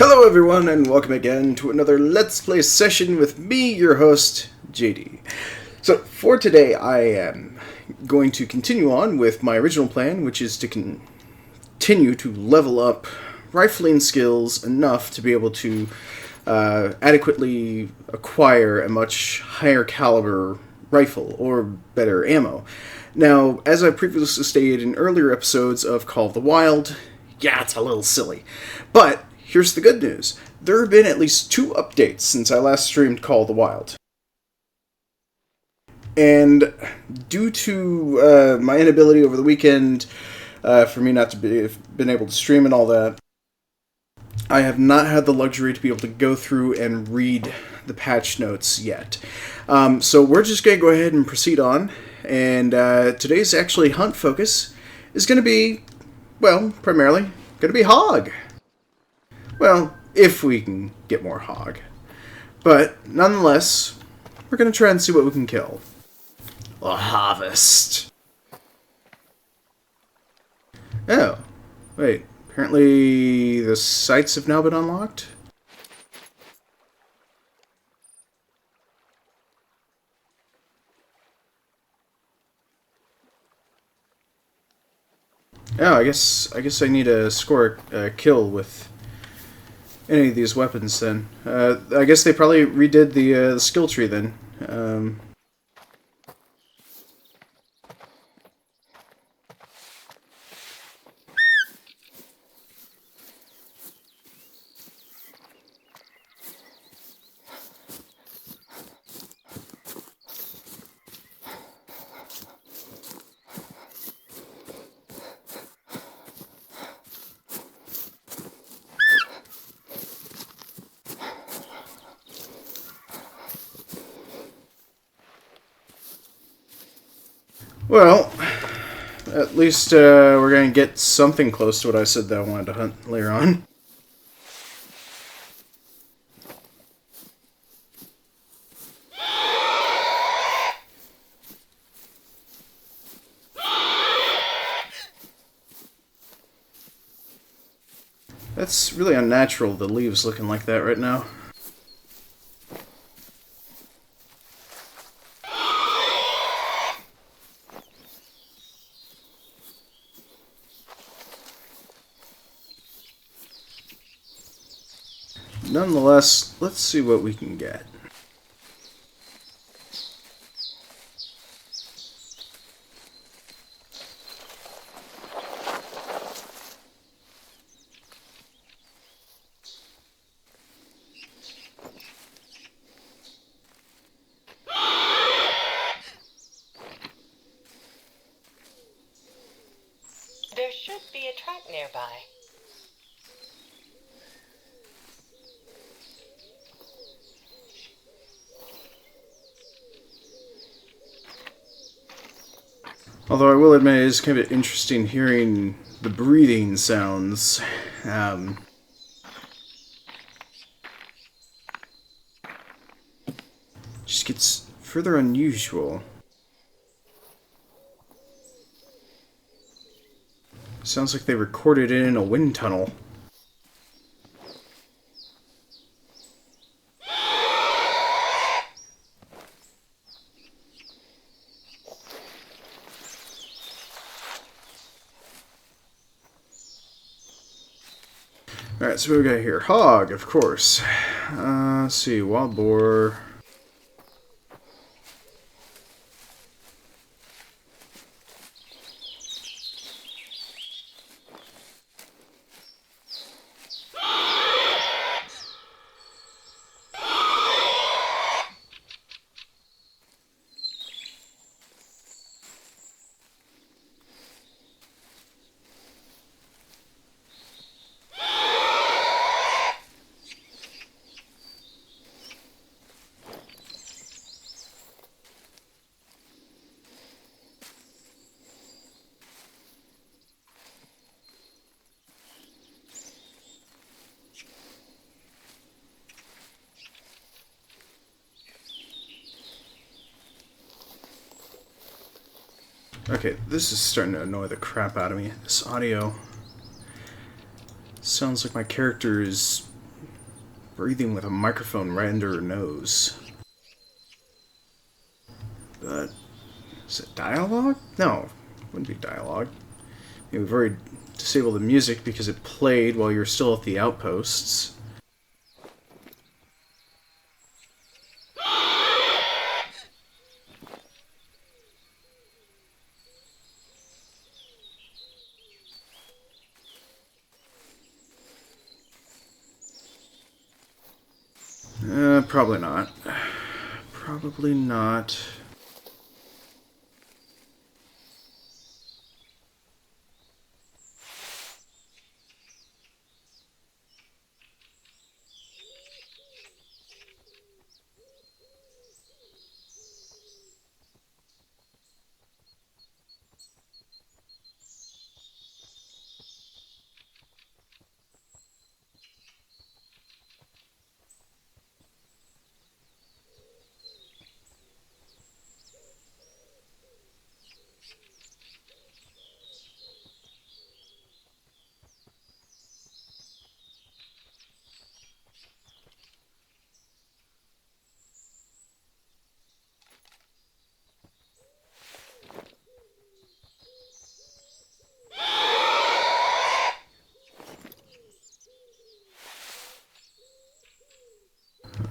Hello everyone and welcome again to another Let's Play session with me, your host, JD. So for today I am going to continue on with my original plan, which is to continue to level up rifling skills enough to be able to adequately acquire a much higher caliber rifle or better ammo. Now, as I previously stated in earlier episodes of Call of the Wild, yeah, it's a little silly, but here's the good news. There have been at least 2 updates since I last streamed Call of the Wild. And due to my inability over the weekend for me not to be been able to stream and all that, I have not had the luxury to be able to go through and read the patch notes yet. So we're just going to go ahead and proceed on. And today's actually hunt focus is going to be, well, primarily going to be hog. Well, if we can get more hog. But, nonetheless, we're going to try and see what we can kill. A harvest. Oh. Wait. Apparently the sites have now been unlocked? Oh, I guess I need to score a kill with any of these weapons then. I guess they probably redid the skill tree then. Well, at least we're going to get something close to what I said that I wanted to hunt later on. That's really unnatural, the leaves looking like that right now. Nonetheless, let's see what we can get. There should be a track nearby. Although I will admit it is kind of interesting hearing the breathing sounds. Just gets further unusual. Sounds like they recorded it in a wind tunnel. Alright, so what we got here? Hog, of course. Let's see, wild boar. Okay, this is starting to annoy the crap out of me. This audio sounds like my character is breathing with a microphone right under her nose. But is it dialogue? No, it wouldn't be dialogue. We've already disabled the music because it played while you're still at the outposts. Probably not. Probably not.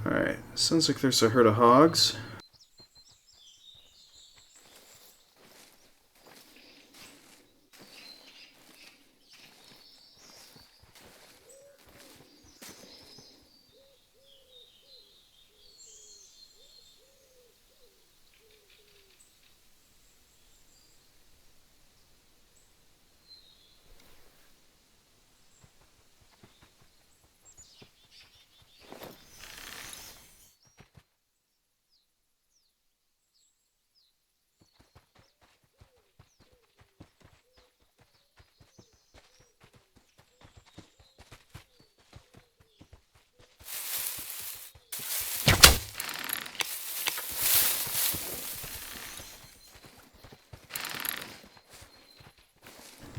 Alright, sounds like there's a herd of hogs.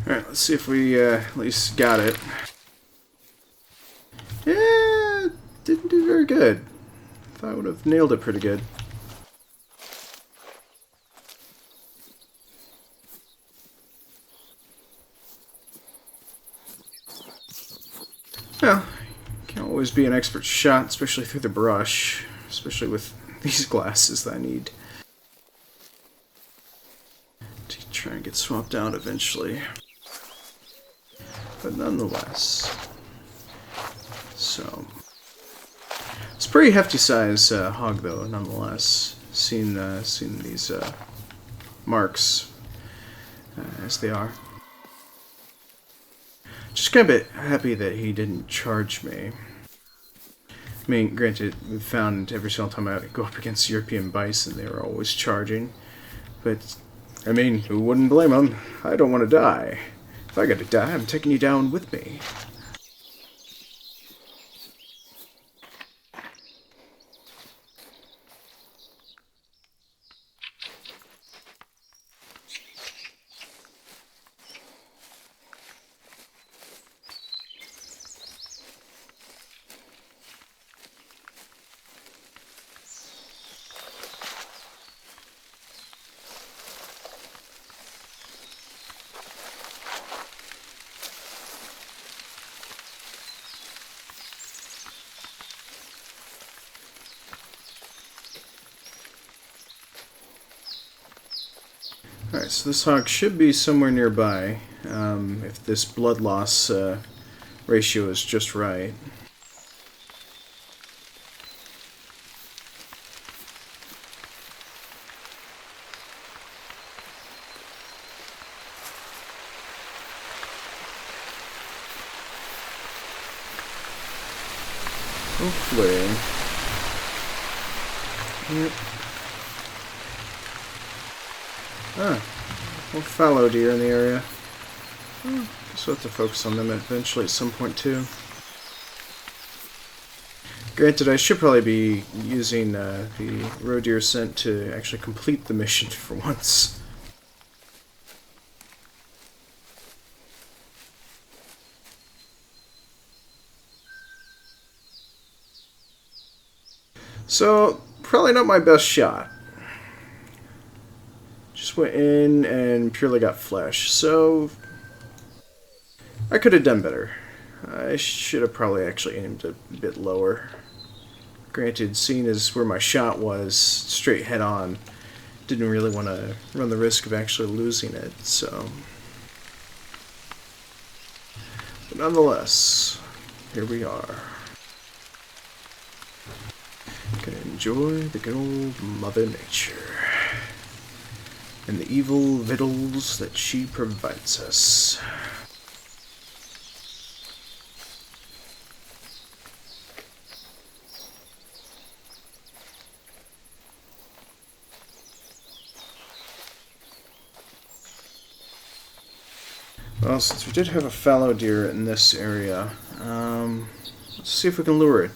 Alright, let's see if we at least got it. Yeah, didn't do very good. Thought I would have nailed it pretty good. Well, can't always be an expert shot, especially through the brush. Especially with these glasses that I need to try and get swapped out eventually. But nonetheless. So. It's a pretty hefty size hog, though, nonetheless. Seeing these marks as they are. Just kind of a bit happy that he didn't charge me. I mean, granted, we've found every single time I go up against European bison, they were always charging. But, I mean, who wouldn't blame them? I don't want to die. If I gotta die, I'm taking you down with me. Alright, so this hog should be somewhere nearby, if this blood loss ratio is just right. Hopefully. Yep. Ah, more fallow deer in the area. Oh, guess we'll have to focus on them eventually at some point too. Granted, I should probably be using the roe deer scent to actually complete the mission for once. So, probably not my best shot. Just went in and purely got flesh, so I could have done better. I should have probably actually aimed a bit lower. Granted, seeing as where my shot was straight head on, didn't really want to run the risk of actually losing it, so. But nonetheless, here we are. Gonna enjoy the good old Mother Nature and the evil victuals that she provides us. Well, since we did have a fallow deer in this area, let's see if we can lure it.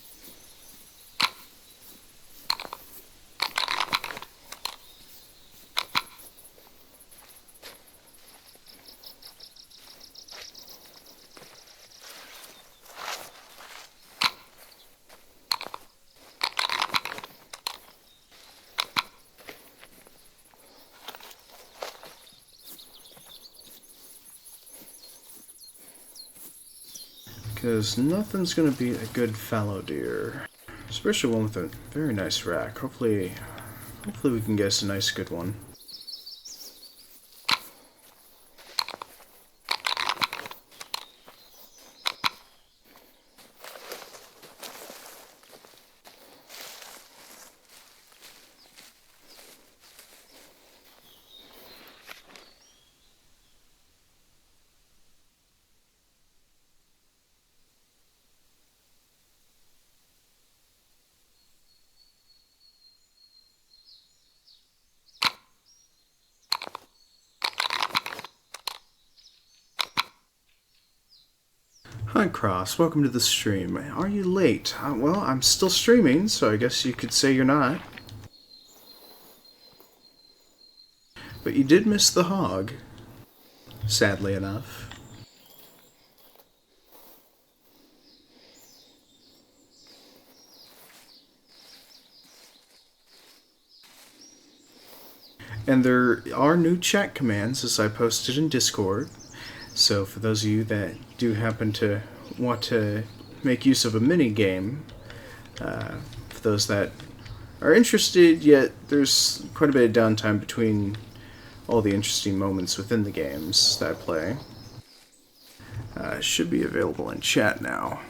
Because nothing's going to beat a good fallow deer. Especially one with a very nice rack. Hopefully we can guess a nice good one. Hi Cross, welcome to the stream. Are you late? Well, I'm still streaming, so I guess you could say you're not. But you did miss the hog, sadly enough. And there are new chat commands, as I posted in Discord. So for those of you that do happen to want to make use of a mini game, for those that are interested, yet there's quite a bit of downtime between all the interesting moments within the games that I play, should be available in chat now.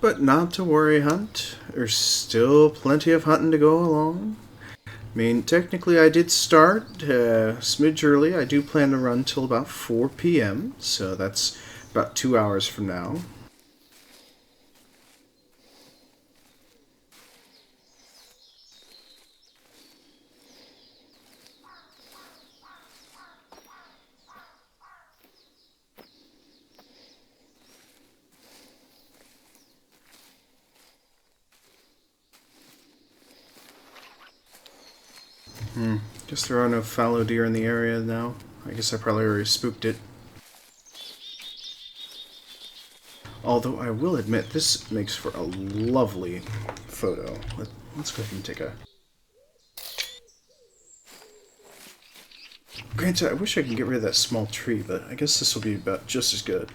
But not to worry, Hunt. There's still plenty of hunting to go along. I mean, technically I did start a smidge early. I do plan to run till about 4 p.m., so that's about 2 hours from now. Guess there are no fallow deer in the area now. I guess I probably already spooked it. Although I will admit, this makes for a lovely photo. Let's go ahead and take a... Granted, I wish I could get rid of that small tree, but I guess this will be about just as good.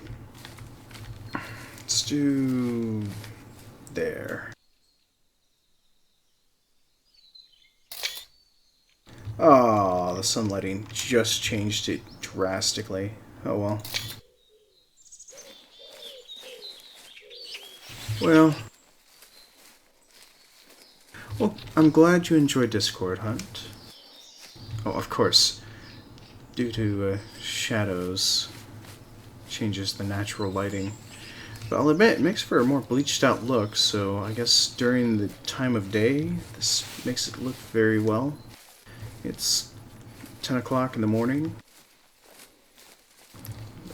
Let's do... there. Oh, the sunlighting just changed it drastically. Oh well. Well, I'm glad you enjoyed Discord Hunt. Oh, of course, due to shadows, changes the natural lighting. But I'll admit, it makes for a more bleached out look, so I guess during the time of day, this makes it look very well. It's 10 o'clock in the morning,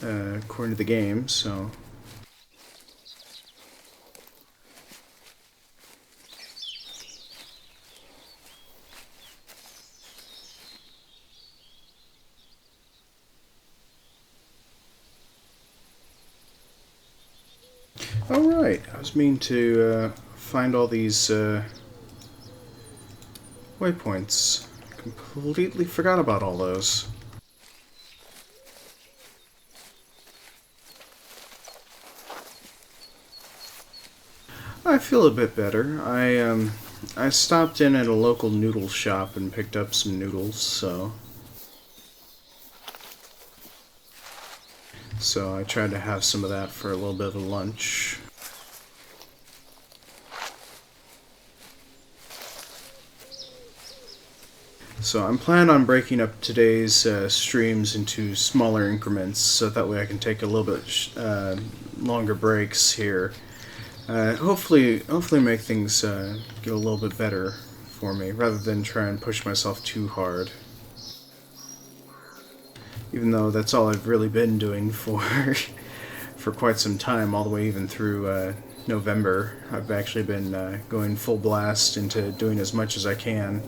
according to the game, so... Alright, I was meaning to find all these waypoints. Completely forgot about all those. I feel a bit better. I stopped in at a local noodle shop and picked up some noodles, so I tried to have some of that for a little bit of a lunch. So I'm planning on breaking up today's streams into smaller increments, so that way I can take a little bit longer breaks here. Hopefully make things get a little bit better for me, rather than try and push myself too hard. Even though that's all I've really been doing for for quite some time, all the way even through November. I've actually been going full blast into doing as much as I can.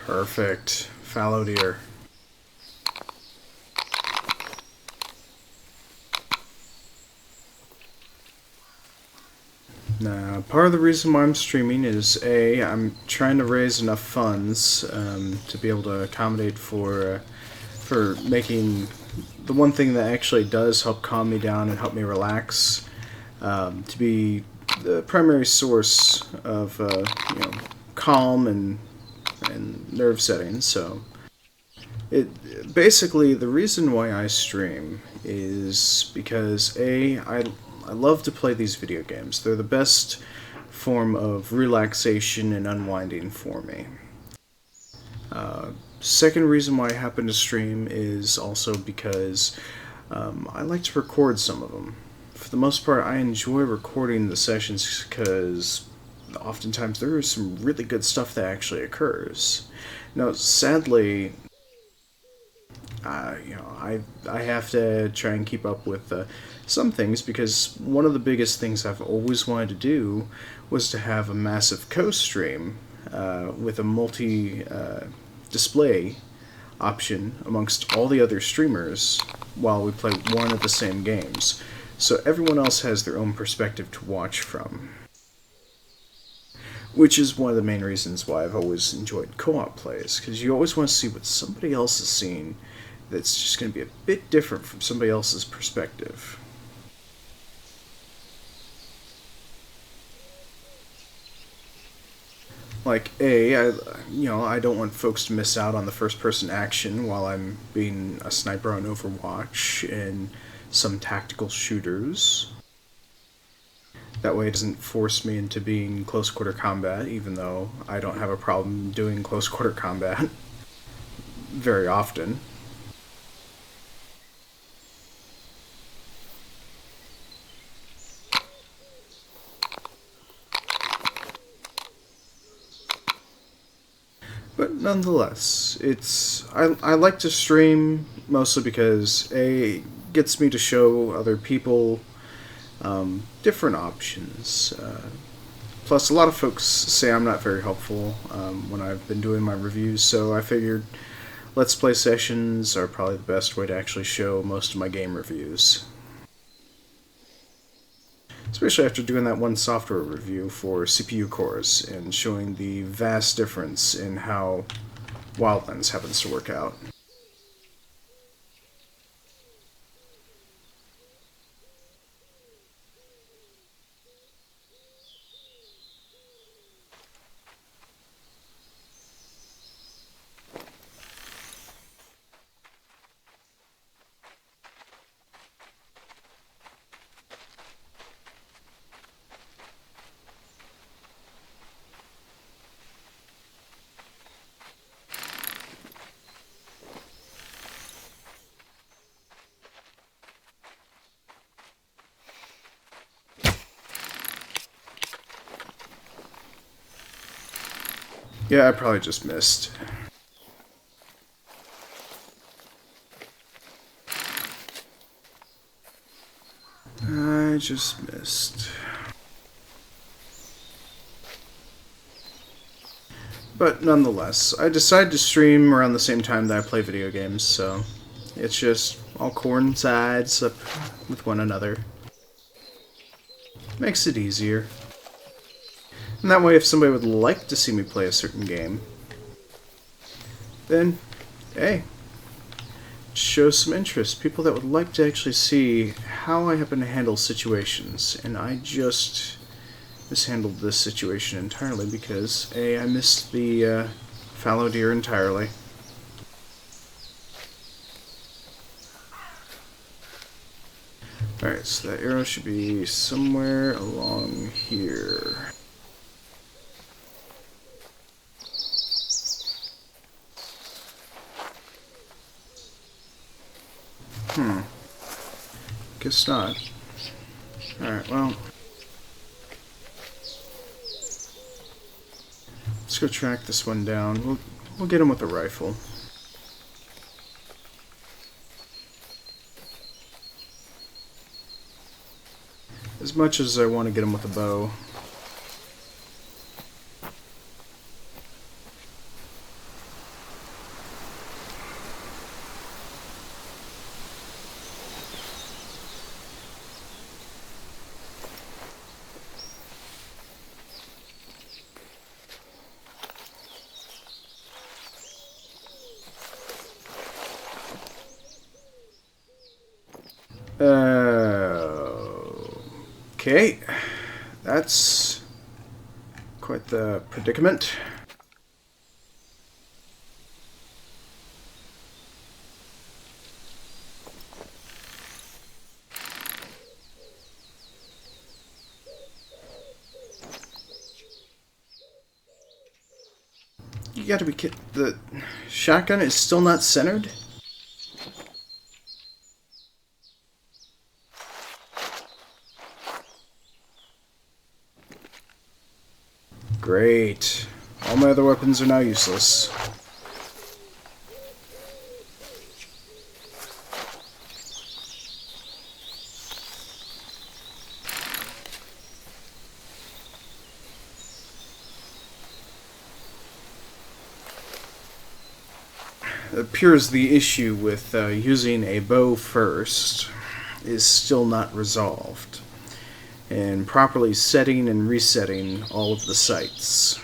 Perfect. Fallow deer. Now, part of the reason why I'm streaming is I'm trying to raise enough funds to be able to accommodate for making the one thing that actually does help calm me down and help me relax, to be the primary source of calm and nerve settings. So it basically, the reason why I stream is because I love to play these video games. They're the best form of relaxation and unwinding for me. Second reason why I happen to stream is also because I like to record some of them. For the most part, I enjoy recording the sessions because oftentimes there is some really good stuff that actually occurs. Now, sadly, I have to try and keep up with some things, because one of the biggest things I've always wanted to do was to have a massive co-stream with a multi-display option amongst all the other streamers while we play one of the same games, so everyone else has their own perspective to watch from. Which is one of the main reasons why I've always enjoyed co-op plays, because you always want to see what somebody else is seeing that's just going to be a bit different from somebody else's perspective. Like, I don't want folks to miss out on the first-person action while I'm being a sniper on Overwatch and some tactical shooters. That way it doesn't force me into being close-quarter combat, even though I don't have a problem doing close-quarter combat very often. But nonetheless, I like to stream mostly because it gets me to show other people different options. Plus, a lot of folks say I'm not very helpful when I've been doing my reviews, so I figured Let's Play sessions are probably the best way to actually show most of my game reviews. Especially after doing that one software review for CPU cores and showing the vast difference in how Wildlands happens to work out. Yeah, I probably just missed. I just missed. But nonetheless, I decide to stream around the same time that I play video games, so it's just all coincides up with one another. Makes it easier. And that way, if somebody would like to see me play a certain game, then, hey, show some interest. People that would like to actually see how I happen to handle situations. And I just mishandled this situation entirely because, A, I missed the fallow deer entirely. Alright, so that arrow should be somewhere along here. Guess not. Alright, well. Let's go track this one down. We'll get him with a rifle. As much as I want to get him with a bow. Okay, that's quite the predicament. You gotta be kidding. The shotgun is still not centered? Great. All my other weapons are now useless. It appears the issue with using a bow first is still not resolved, and properly setting and resetting all of the sights.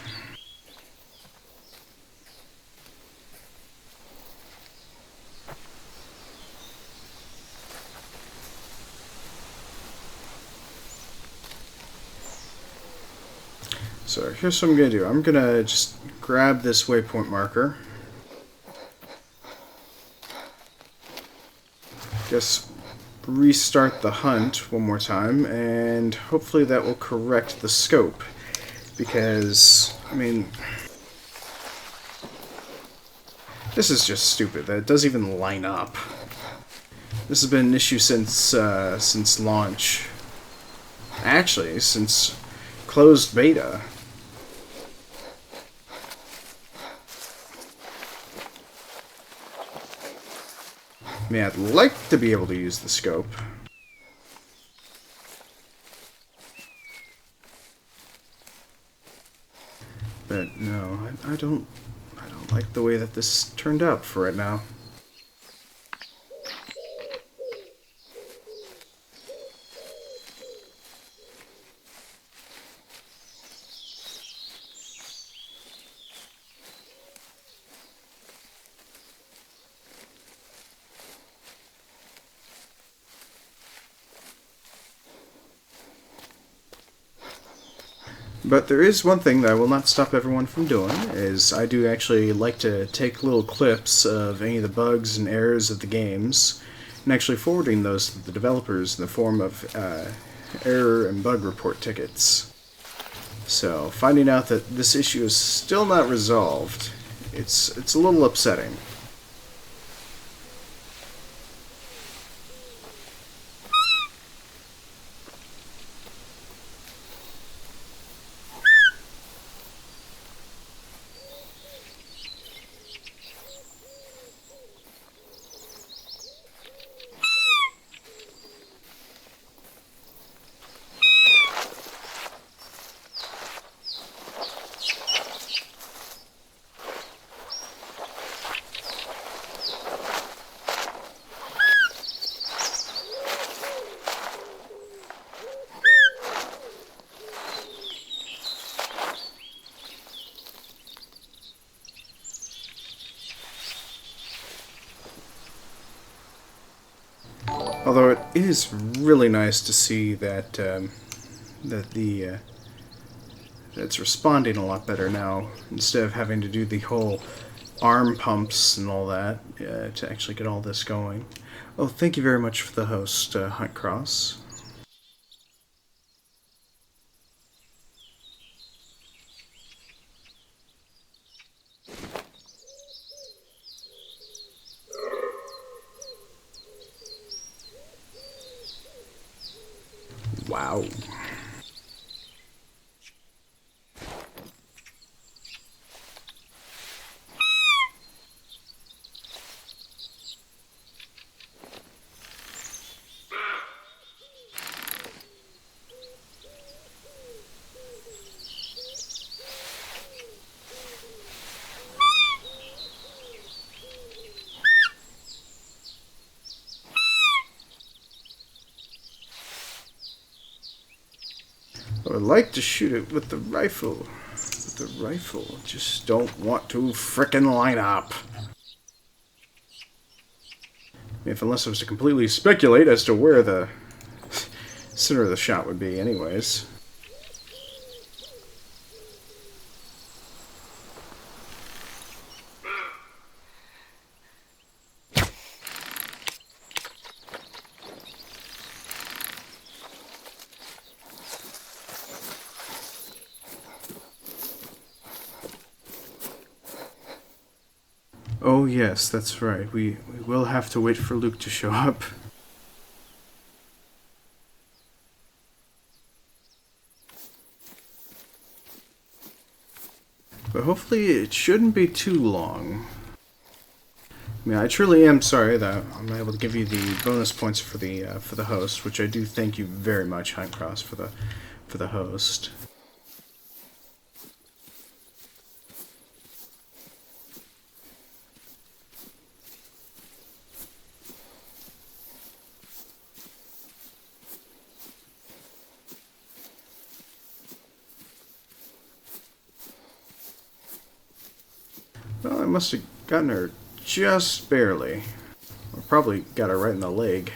So here's what I'm going to do. I'm going to just grab this waypoint marker. Just restart the hunt one more time, and hopefully that will correct the scope. Because, I mean, this is just stupid. That doesn't even line up. This has been an issue since launch. Actually, since closed beta. I mean, I'd like to be able to use the scope. But no, I don't like the way that this turned out for right now. But there is one thing that I will not stop everyone from doing, is I do actually like to take little clips of any of the bugs and errors of the games, and actually forwarding those to the developers in the form of error and bug report tickets. So, finding out that this issue is still not resolved, it's a little upsetting. Although it is really nice to see that that the it's responding a lot better now, instead of having to do the whole arm pumps and all that to actually get all this going. Oh, thank you very much for the host, Hunt Cross. Wow. I would like to shoot it with the rifle. With the rifle, just don't want to frickin' line up. If unless I was to completely speculate as to where the center of the shot would be, anyways. Oh yes, that's right. We will have to wait for Luke to show up. But hopefully it shouldn't be too long. I mean, I truly am sorry that I'm not able to give you the bonus points for the host, which I do thank you very much, Hunt Cross, for the host. Well, I must have gotten her just barely. I probably got her right in the leg.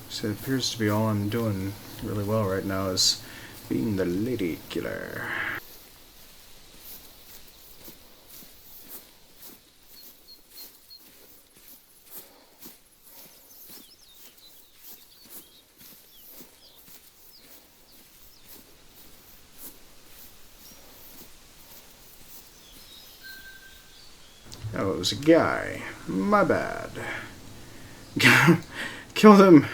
So it appears to be all I'm doing really well right now is being the lady killer. Oh, it was a guy. My bad. Killed him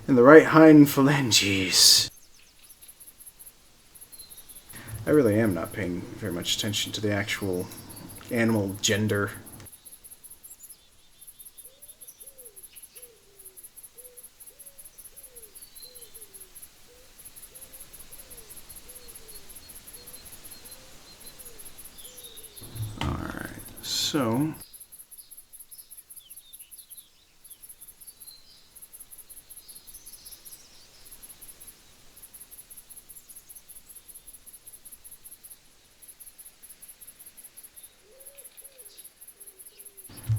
in the right hind phalanges. I really am not paying very much attention to the actual animal gender. so...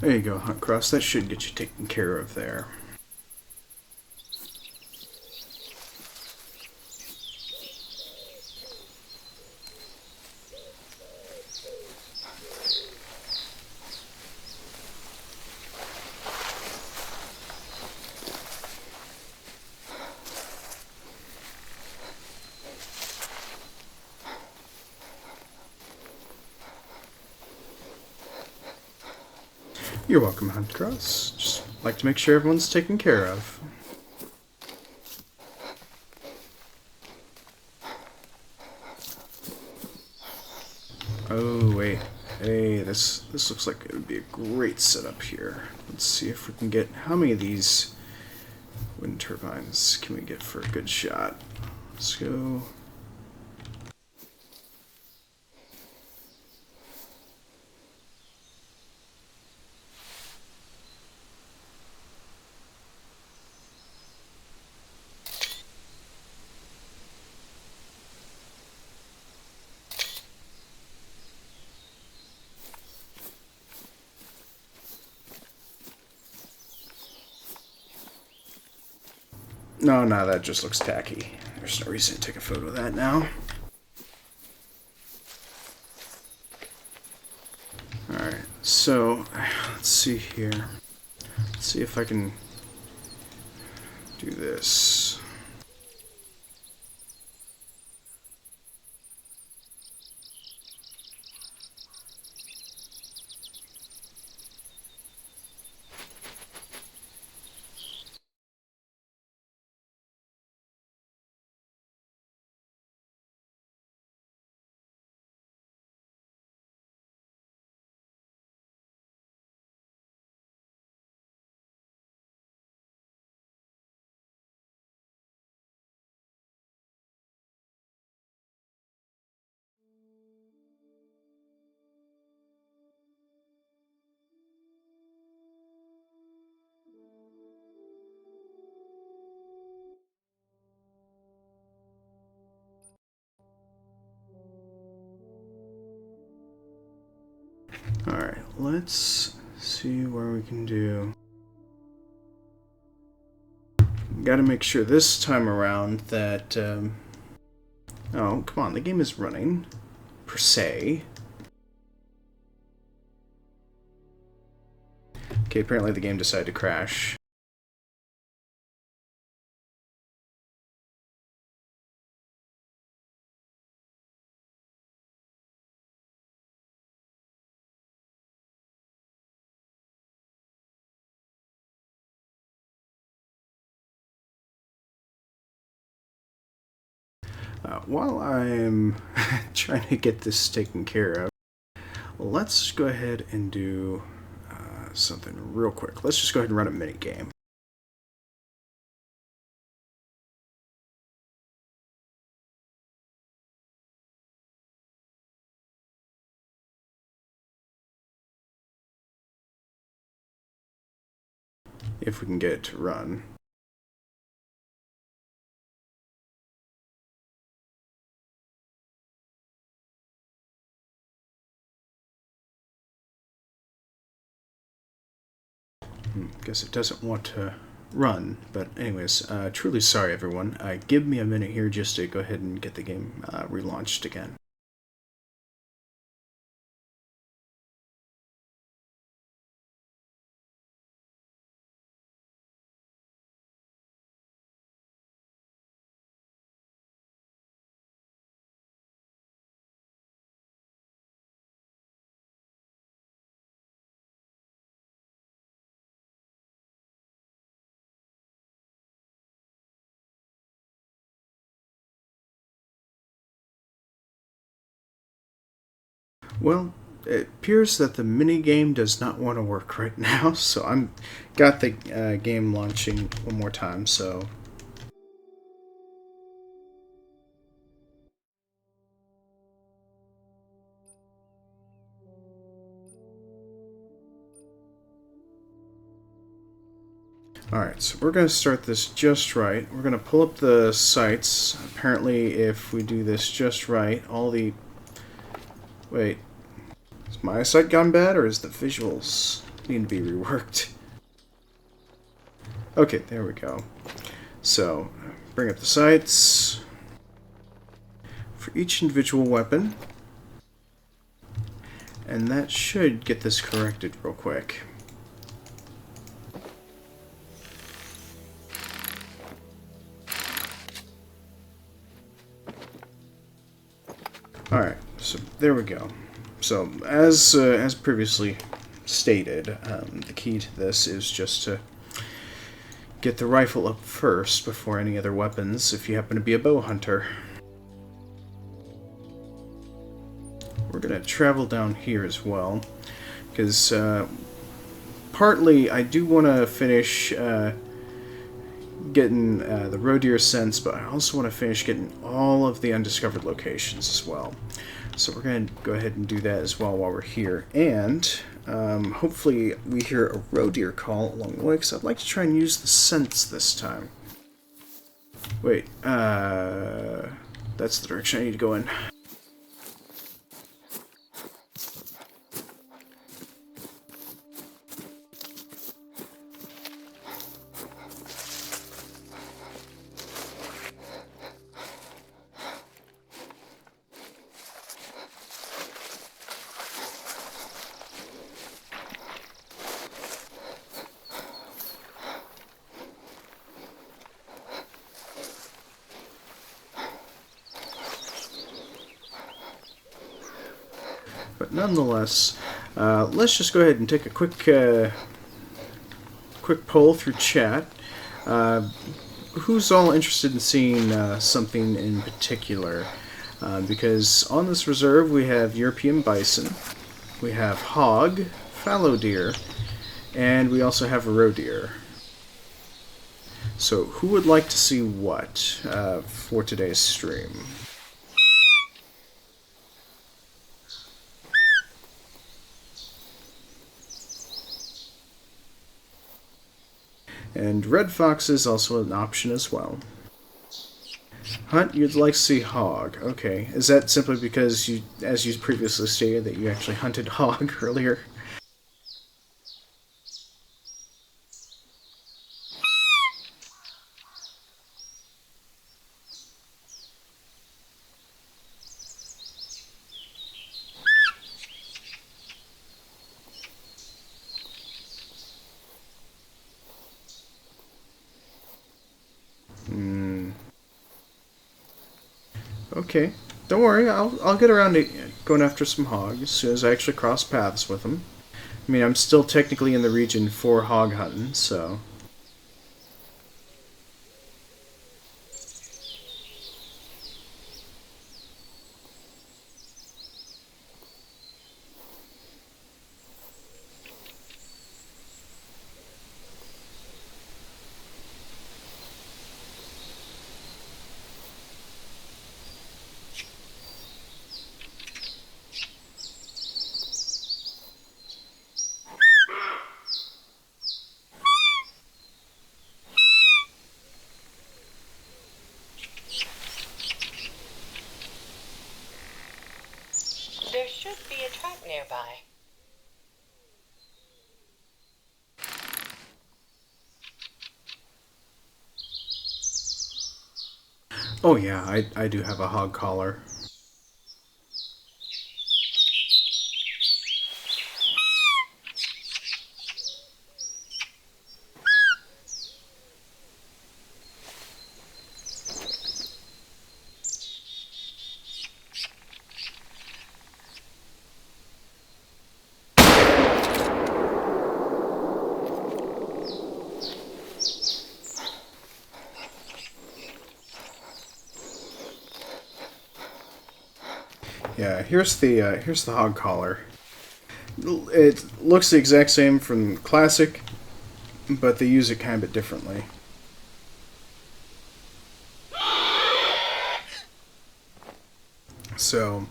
There you go, Hunt Cross. That should get you taken care of there. You're welcome, Hunt Cross. Just like to make sure everyone's taken care of. Oh, wait. Hey, this looks like it would be a great setup here. Let's see if we can get... How many of these wind turbines can we get for a good shot? Let's go... No, that just looks tacky. There's no reason to take a photo of that now. Alright, so, let's see here. Let's see if I can do this. Alright, let's see where we can do. Gotta make sure this time around that... Oh, come on, the game is running. Per se. Okay, apparently the game decided to crash. While I'm trying to get this taken care of, let's go ahead and do something real quick. Let's just go ahead and run a mini game. If we can get it to run. Guess it doesn't want to run, but anyways, truly sorry everyone. Give me a minute here just to go ahead and get the game relaunched again. Well, it appears that the mini game does not want to work right now, so I'm got the game launching one more time. So Alright, so we're going to start this just right. We're going to pull up the sights. Apparently, if we do this just right, all the... Wait. Has my eyesight gone bad, or is the visuals need to be reworked? Okay, there we go. So, bring up the sights for each individual weapon. And that should get this corrected real quick. Alright, so there we go. So, as previously stated, the key to this is just to get the rifle up first before any other weapons if you happen to be a bow hunter. We're going to travel down here as well, because partly I do want to finish getting the roe deer scents, but I also want to finish getting all of the undiscovered locations as well. So we're going to go ahead and do that as well while we're here. And hopefully we hear a roe deer call along the way, because I'd like to try and use the scents this time. Wait, that's the direction I need to go in. But nonetheless, let's just go ahead and take a quick poll through chat. Who's all interested in seeing something in particular? Because on this reserve we have European bison, we have hog, fallow deer, and we also have a roe deer. So who would like to see what for today's stream? And red fox is also an option as well. Hunt, you'd like to see hog. Okay. Is that simply because you, as you previously stated, that you actually hunted hog earlier? Okay, don't worry, I'll get around to going after some hog as soon as I actually cross paths with them. I mean, I'm still technically in the region for hog hunting, so... There should be a track nearby. Oh yeah, I do have a hog collar. Yeah, here's the hog collar. It looks the exact same from Classic, but they use it kind of bit differently. So,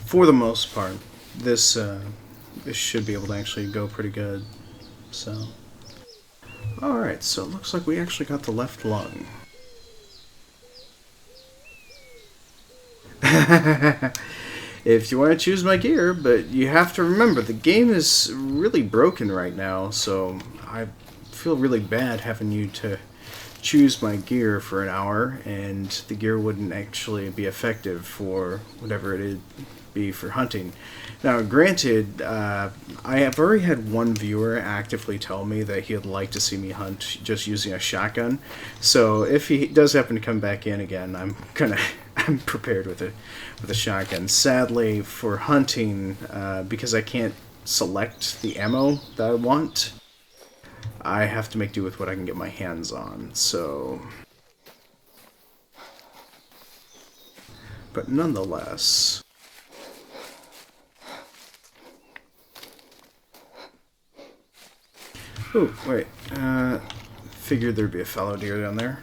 for the most part, this should be able to actually go pretty good. So, Alright, so it looks like we actually got the left lung. If you want to choose my gear, but you have to remember the game is really broken right now, so I feel really bad having you to choose my gear for an hour, and the gear wouldn't actually be effective for whatever it'd be for hunting. Now, granted, I have already had one viewer actively tell me that he'd like to see me hunt just using a shotgun. So if he does happen to come back in again, I'm prepared with a shotgun. Sadly, for hunting, because I can't select the ammo that I want, I have to make do with what I can get my hands on. So, but nonetheless. Oh, wait. Figured there'd be a fallow deer down there.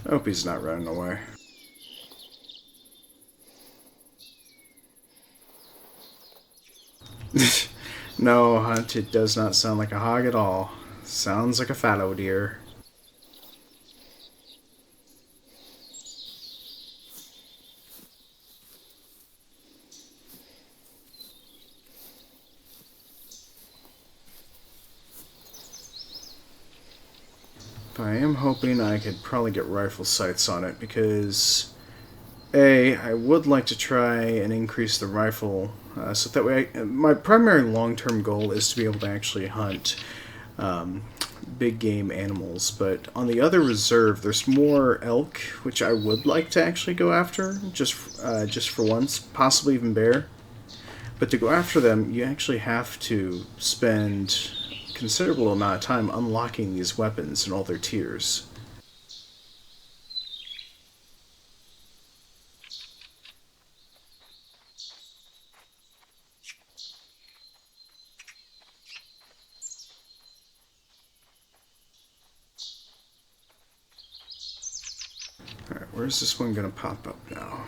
I hope he's not running away. No, Hunt, it does not sound like a hog at all. Sounds like a fallow deer. But I am hoping I could probably get rifle sights on it because I would like to try and increase the rifle so that way my primary long-term goal is to be able to actually hunt big game animals. But on the other reserve, there's more elk, which I would like to actually go after just for once, possibly even bear. But to go after them, you actually have to spend a considerable amount of time unlocking these weapons and all their tiers. Alright, where's this one gonna pop up now?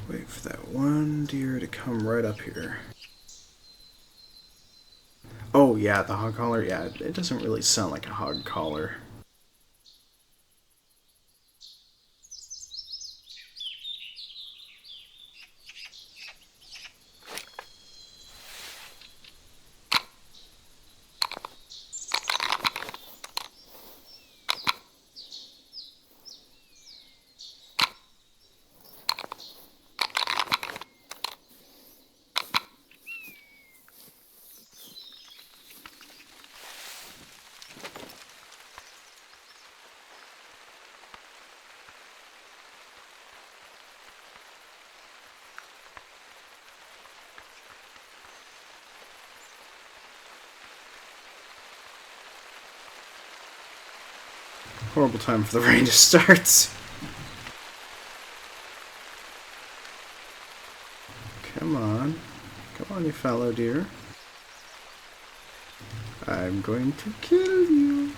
Wait for that one deer to come right up here. Oh yeah, the hog collar. Yeah, it doesn't really sound like a hog collar. Horrible time for the rain to start. Come on. Come on, you fallow deer. I'm going to kill you.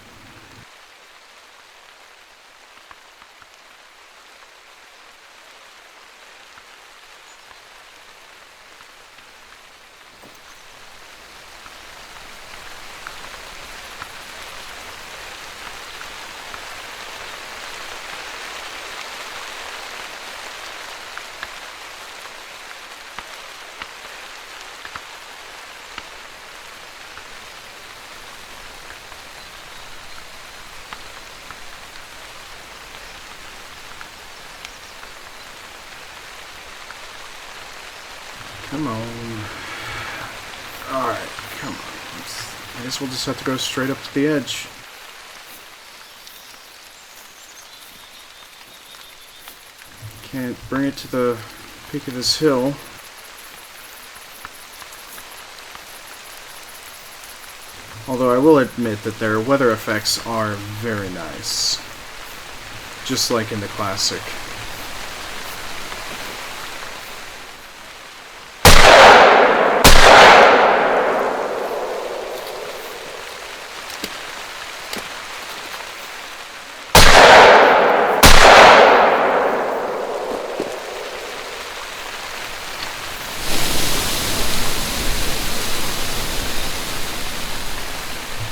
Come on. I guess we'll just have to go straight up to the edge. Can't bring it to the peak of this hill. Although I will admit that their weather effects are very nice. Just like in the classic.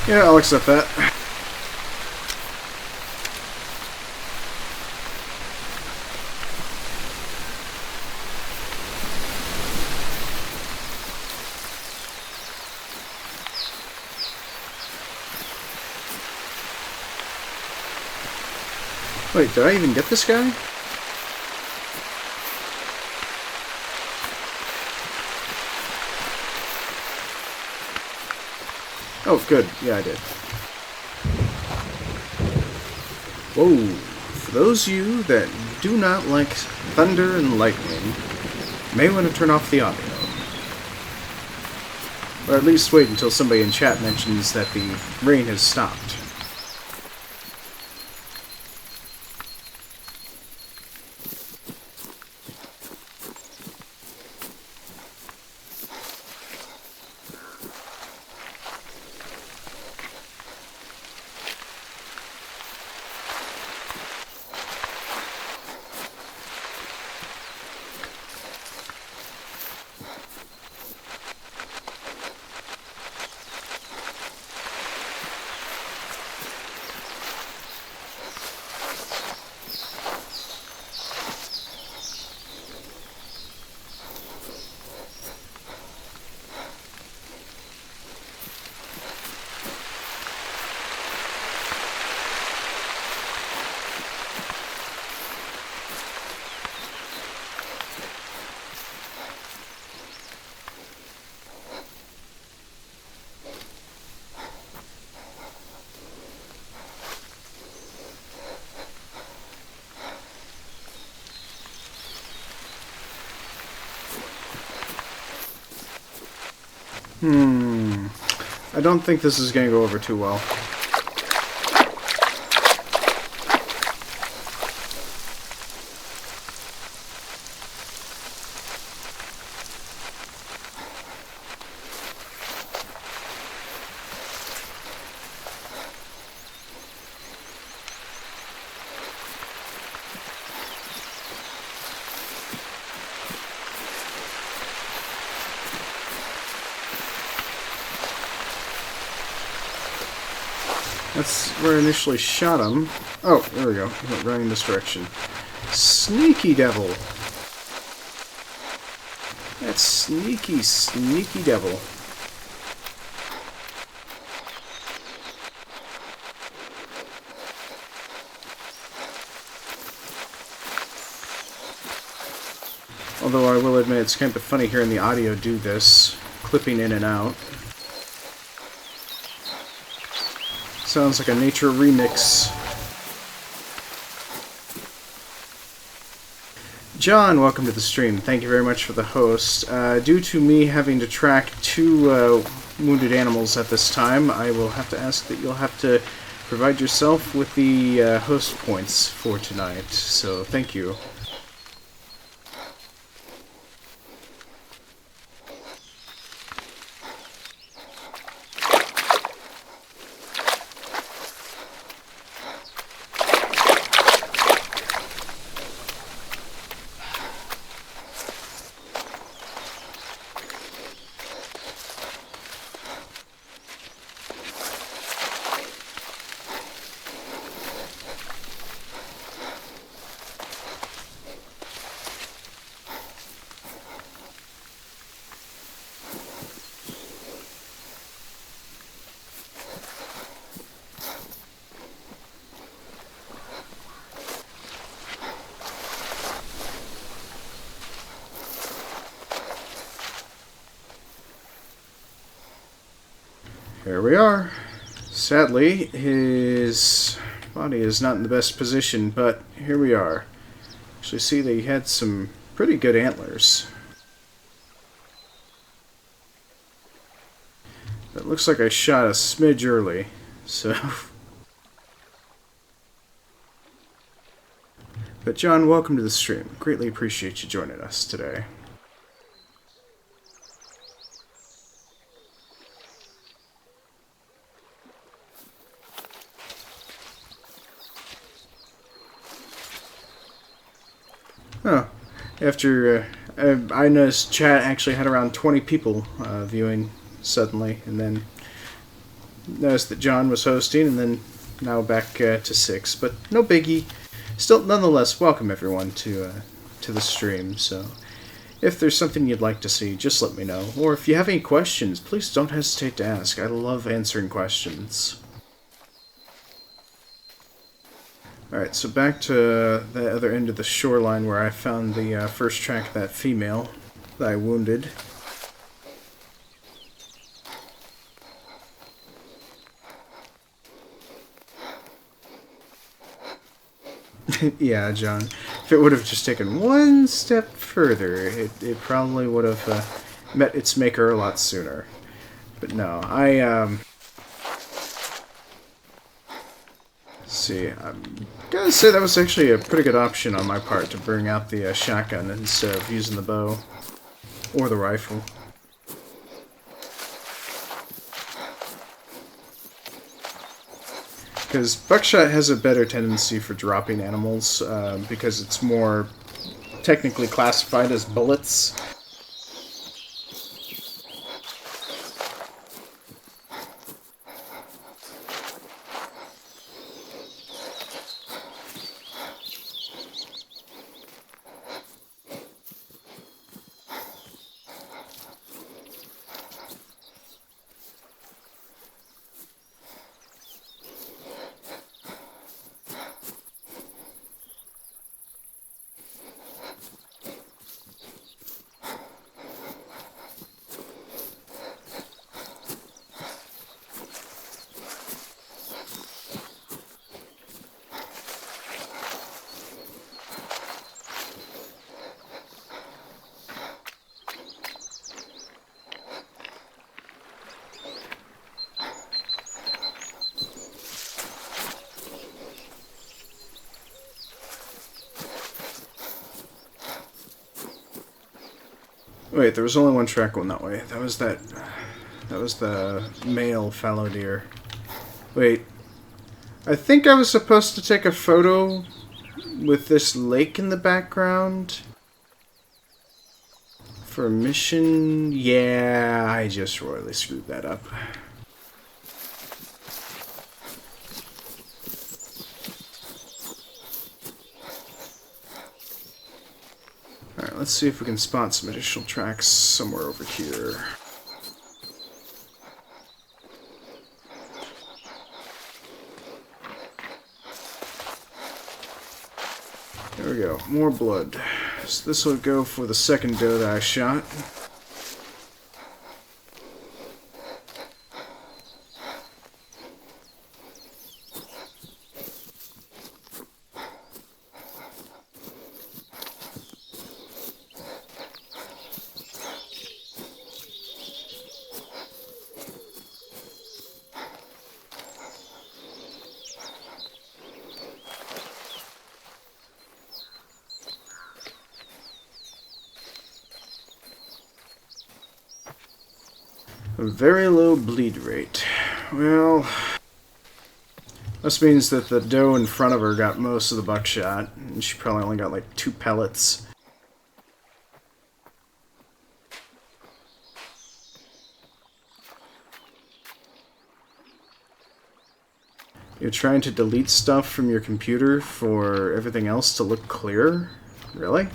Yeah, I'll accept that. Wait, did I even get this guy? Oh, good. Yeah, I did. Whoa. For those of you that do not like thunder and lightning, may want to turn off the audio. Or at least wait until somebody in chat mentions that the rain has stopped. I don't think this is going to go over too well. That's where I initially shot him. Oh, there we go. He went running this direction. Sneaky devil. That sneaky, sneaky devil. Although I will admit it's kind of funny hearing the audio do this, clipping in and out. Sounds like a nature remix. John, welcome to the stream. Thank you very much for the host. Due to me having to track two wounded animals at this time, I will have to ask that you'll have to provide yourself with the host points for tonight. So thank you. Here we are. Sadly, his body is not in the best position, but here we are. Actually, see that he had some pretty good antlers. It looks like I shot a smidge early, so... But John, welcome to the stream. Greatly appreciate you joining us today. Oh, after I noticed chat actually had around 20 people viewing suddenly, and then noticed that John was hosting, and then now back to 6. But no biggie. Still, nonetheless, welcome everyone to the stream. So, if there's something you'd like to see, just let me know. Or if you have any questions, please don't hesitate to ask. I love answering questions. Alright, so back to the other end of the shoreline where I found the first track of that female that I wounded. Yeah, John. If it would have just taken one step further, it probably would have met its maker a lot sooner. But no, see, I'm gonna say that was actually a pretty good option on my part to bring out the shotgun instead of using the bow or the rifle. Because buckshot has a better tendency for dropping animals because it's more technically classified as bullets. Wait, there was only one track going that way. That was the male fallow deer. Wait. I think I was supposed to take a photo with this lake in the background for a mission. Yeah, I just royally screwed that up. Alright, let's see if we can spot some additional tracks somewhere over here. There we go, more blood. So this will go for the second doe that I shot. A very low bleed rate. Well, this means that the doe in front of her got most of the buckshot, and she probably only got like 2 pellets. You're trying to delete stuff from your computer for everything else to look clear? Really?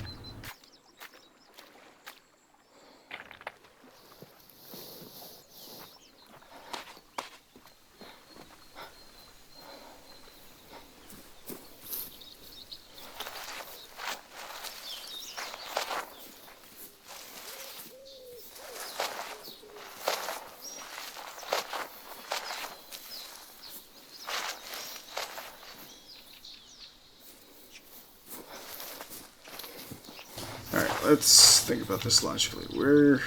let's think about this logically. Where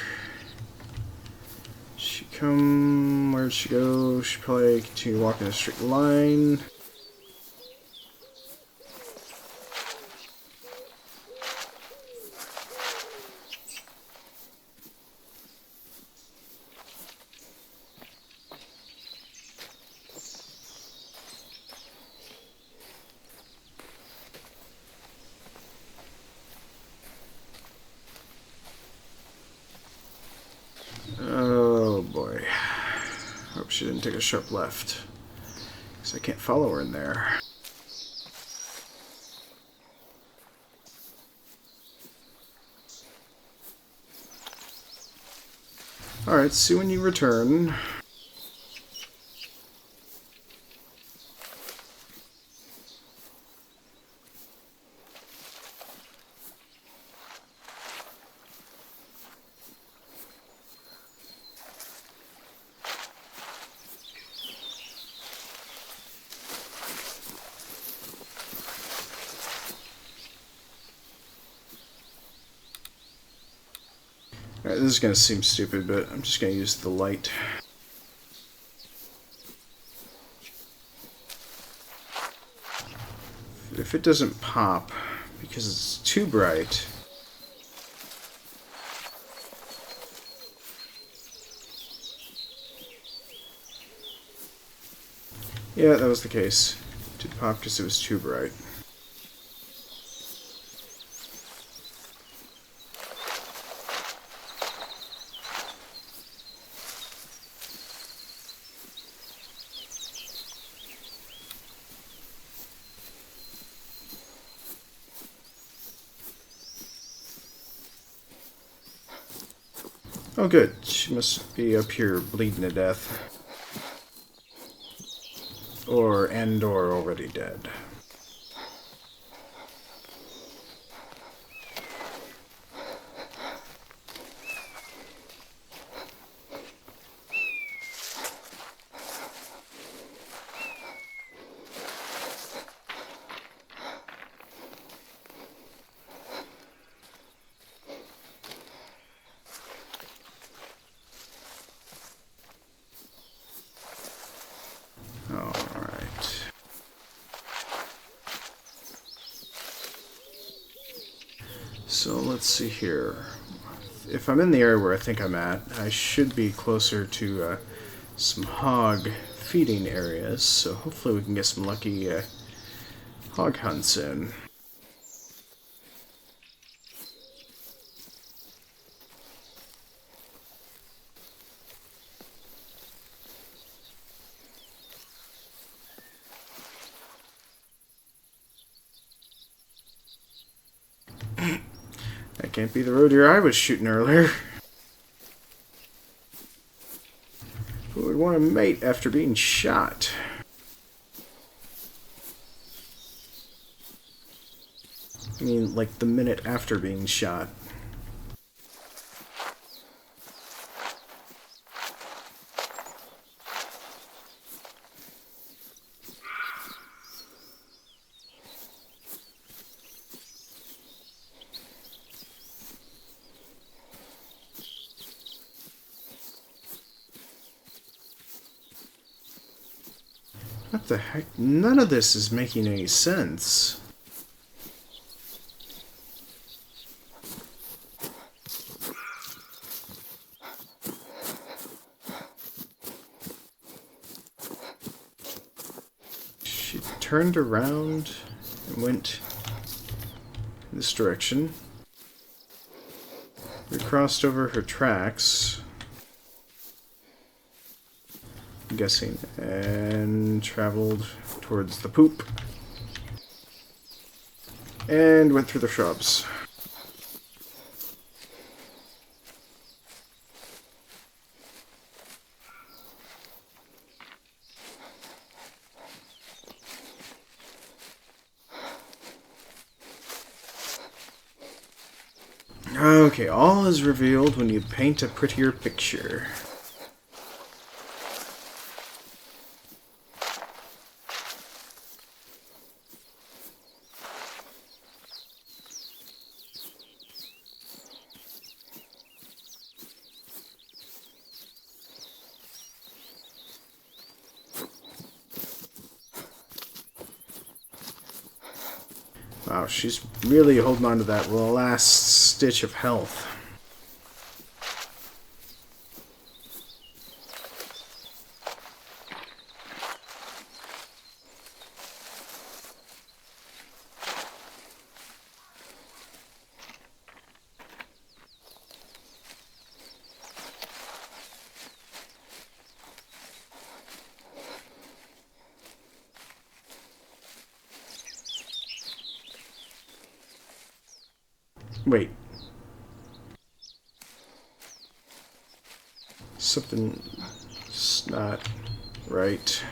she come? Where'd she go? She probably continue walking a straight line. Oh boy. Hope she didn't take a sharp left. Because I can't follow her in there. Alright, see when you return. Alright, this is going to seem stupid, but I'm just going to use the light. If it doesn't pop, because it's too bright, yeah, that was the case. It did pop because it was too bright. Oh good, she must be up here bleeding to death. Or already dead. Alright. So let's see here. If I'm in the area where I think I'm at, I should be closer to some hog feeding areas, so hopefully we can get some lucky hog hunts in. That can't be the roe deer I was shooting earlier. Who would want to mate after being shot? I mean, like the minute after being shot. What the heck? None of this is making any sense. She turned around and went in this direction. We crossed over her tracks. I'm guessing, and traveled towards the poop. And went through the shrubs. Okay, all is revealed when you paint a prettier picture. Wow, she's really holding on to that last stitch of health. Wait. Something's not right.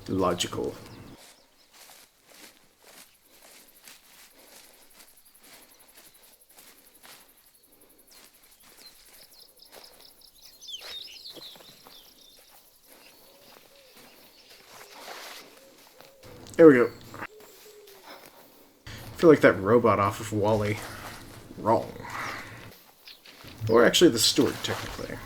Logical. There we go. I feel like that robot off of Wall-E. Wrong. Or actually the steward, technically.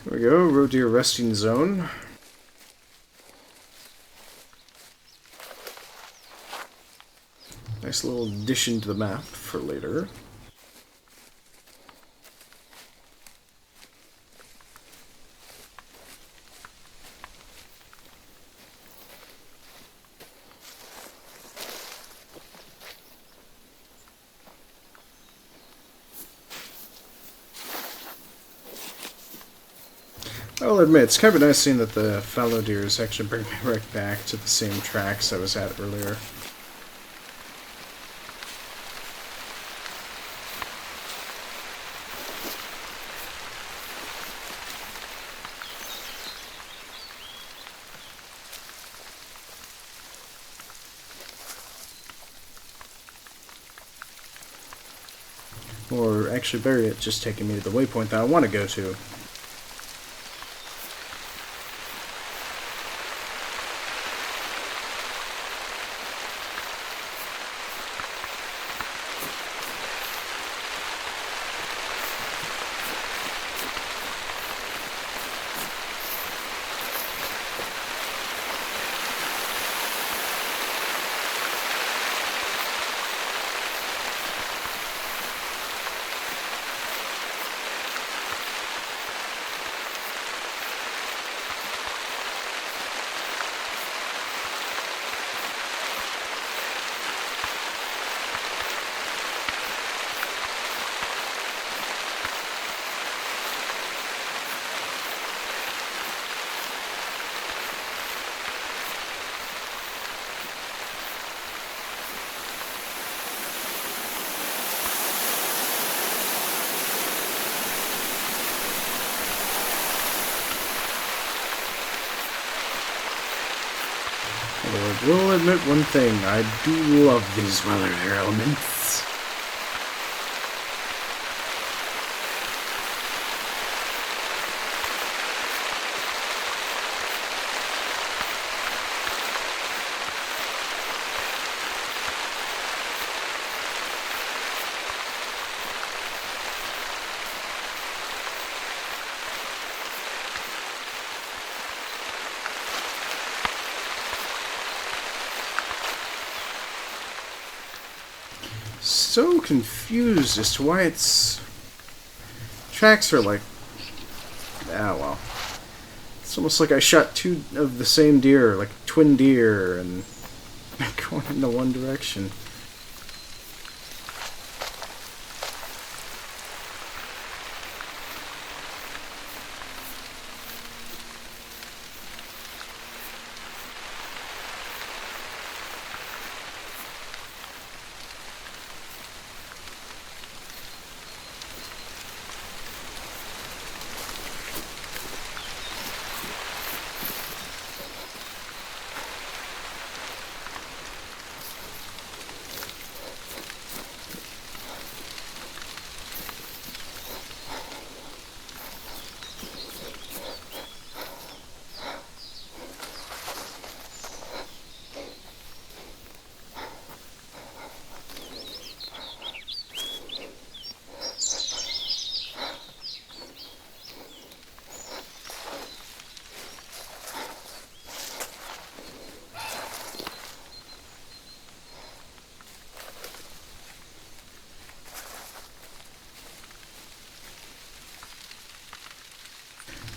There we go, road to your resting zone. Nice little addition to the map for later. I'll admit, it's kind of nice seeing that the fallow deers actually bring me right back to the same tracks I was at earlier. Or actually better yet, just taking me to the waypoint that I want to go to. I will admit one thing, I do love these weather elements. So confused as to why its tracks are like... Ah, well. It's almost like I shot two of the same deer, like twin deer, and going in the one direction.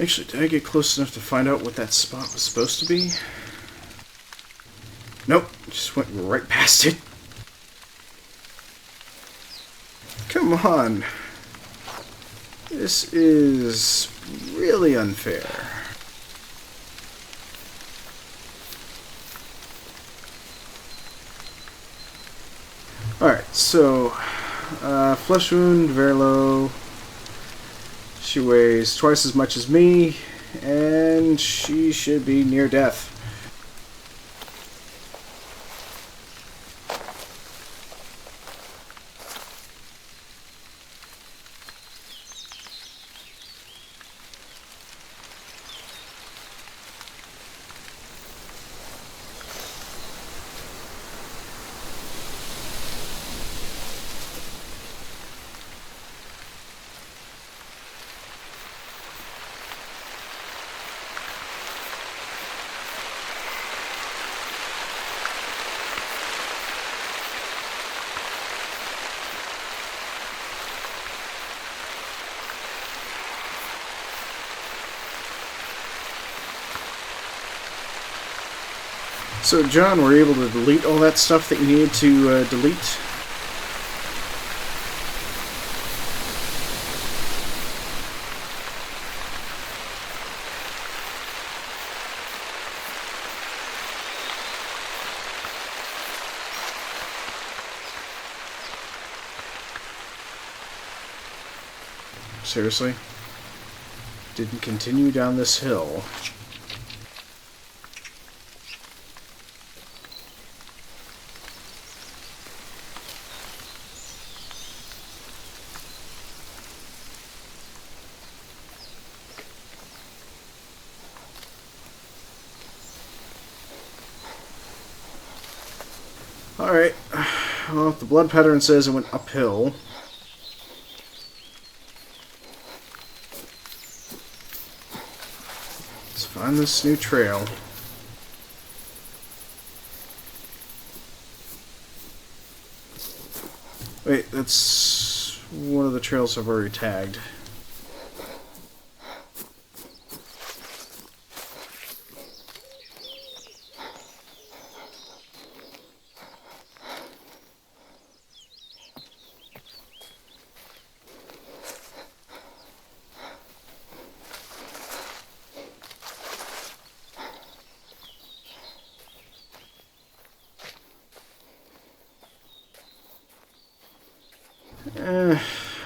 Actually, did I get close enough to find out what that spot was supposed to be? Nope, just went right past it. Come on. This is really unfair. Alright, so flesh wound, very low. She weighs twice as much as me, and she should be near death. So, John, were you able to delete all that stuff that you needed to delete? Seriously? Didn't continue down this hill. Alright. Well, the blood pattern says it went uphill. Let's find this new trail. Wait, that's one of the trails I've already tagged.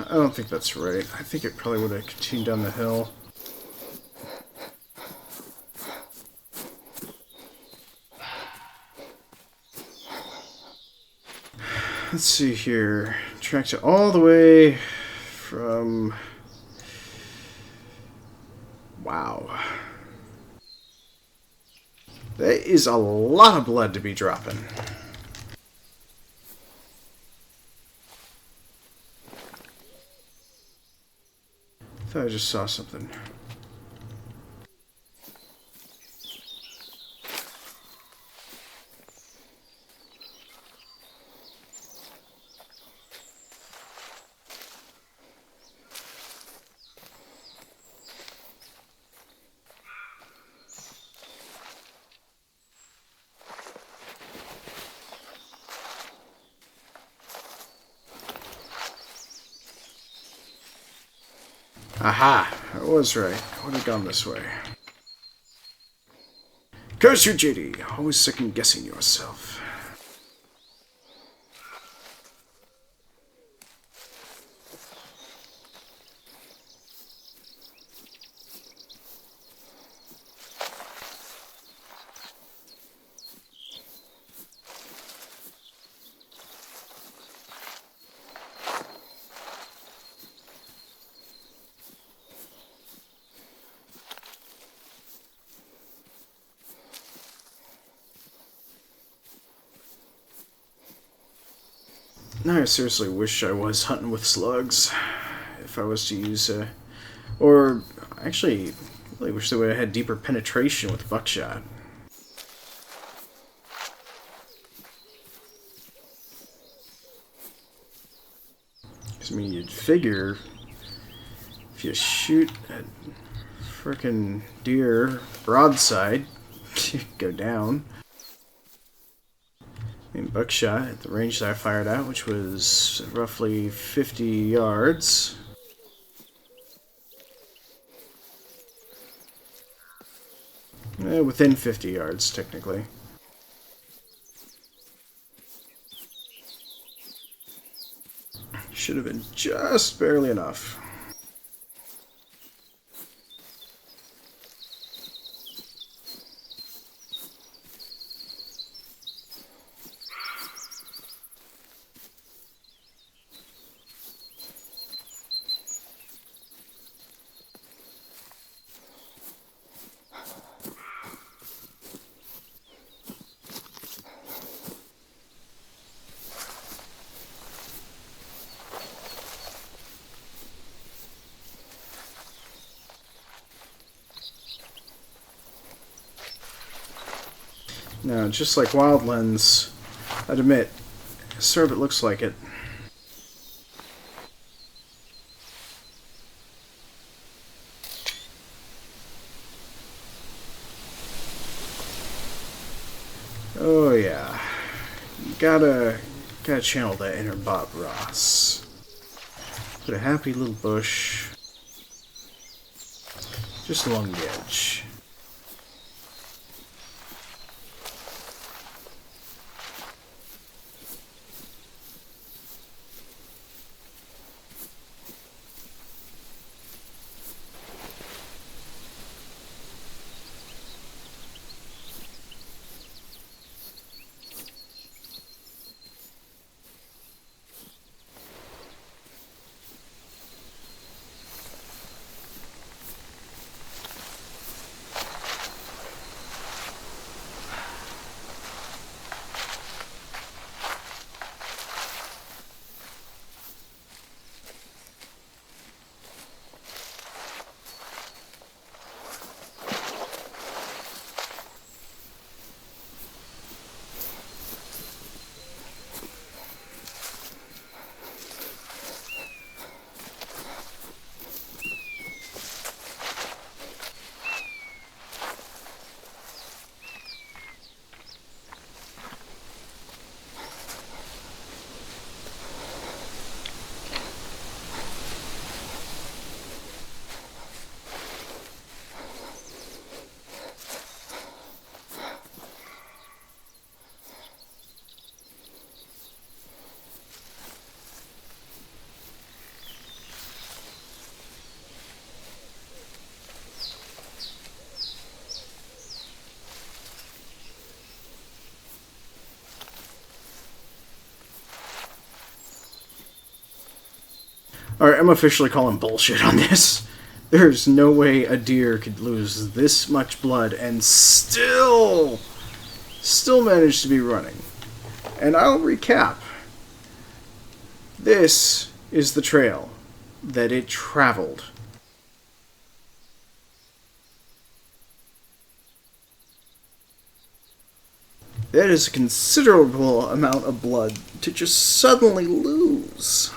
I don't think that's right. I think it probably would have continued down the hill. Let's see here. Tracked it all the way from... Wow. That is a lot of blood to be dropping. I thought I just saw something. Aha! I was right. I would have gone this way. Curse you, JD! Always second-guessing yourself. Now I seriously wish I was hunting with slugs. If I was to use or actually, I really wish they would have had deeper penetration with buckshot. Because, I mean, you'd figure if you shoot at frickin' deer broadside go down. And buckshot at the range that I fired at, which was roughly 50 yards. Within 50 yards, technically. Should have been just barely enough. Now, just like Wildlands, I'd admit, sort of it looks like it. Oh yeah, gotta channel that inner Bob Ross. Put a happy little bush just along the edge. Alright, I'm officially calling bullshit on this. There's no way a deer could lose this much blood and still manage to be running. And I'll recap. This is the trail that it traveled. That is a considerable amount of blood to just suddenly lose.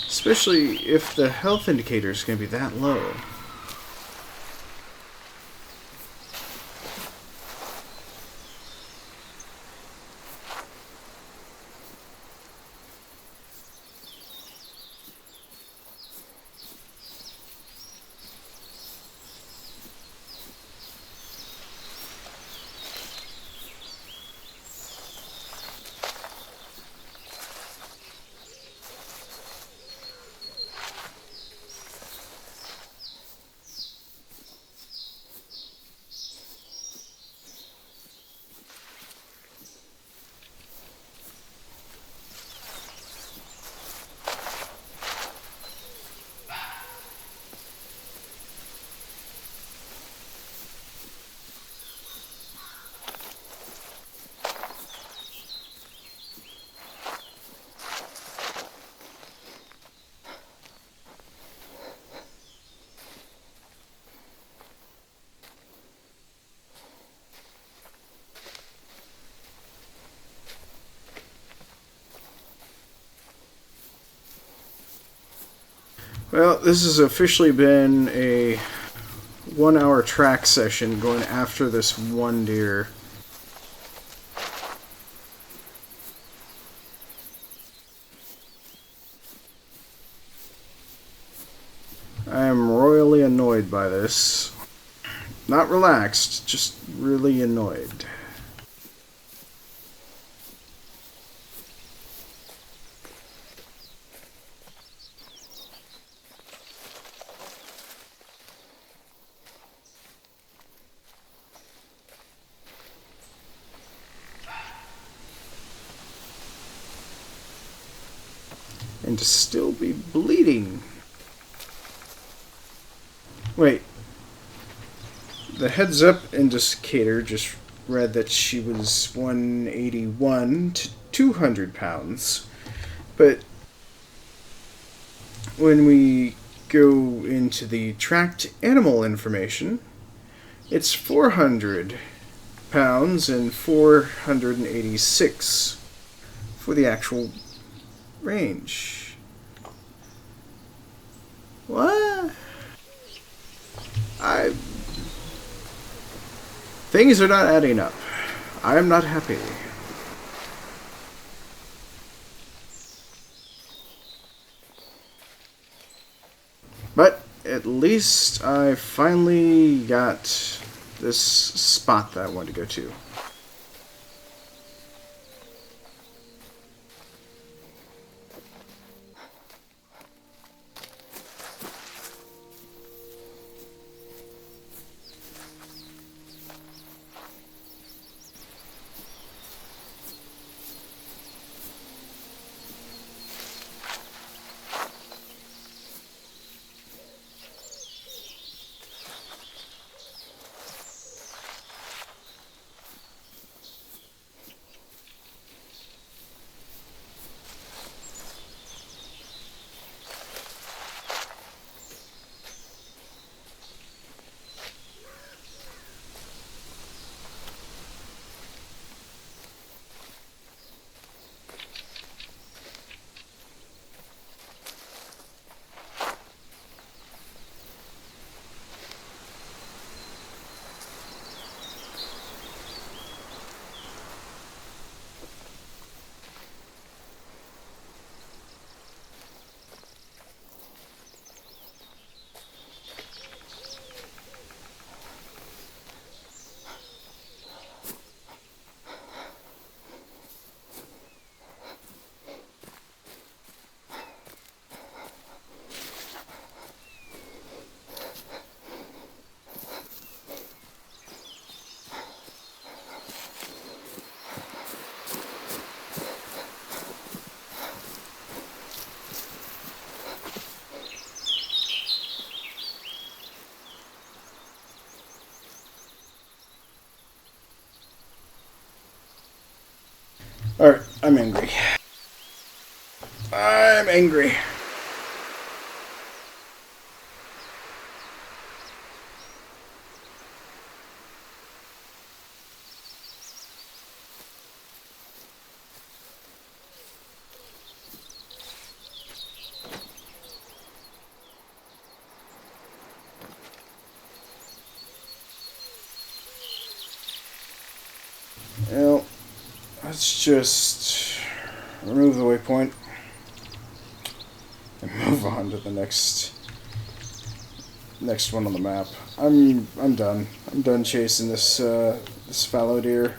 Especially if the health indicator is going to be that low. Well, this has officially been a 1 hour track session going after this one deer. I am royally annoyed by this. Not relaxed, just really annoyed. And to still be bleeding. Wait. The heads up indicator just read that she was 181 to 200 pounds. But when we go into the tracked animal information, it's 400 pounds and 486 for the actual range. What? Things are not adding up. I am not happy. But at least I finally got this spot that I wanted to go to. Alright, I'm angry. I'm angry. Well, let's just remove the waypoint and move on to the next one on the map. I'm done. I'm done chasing this this fallow deer.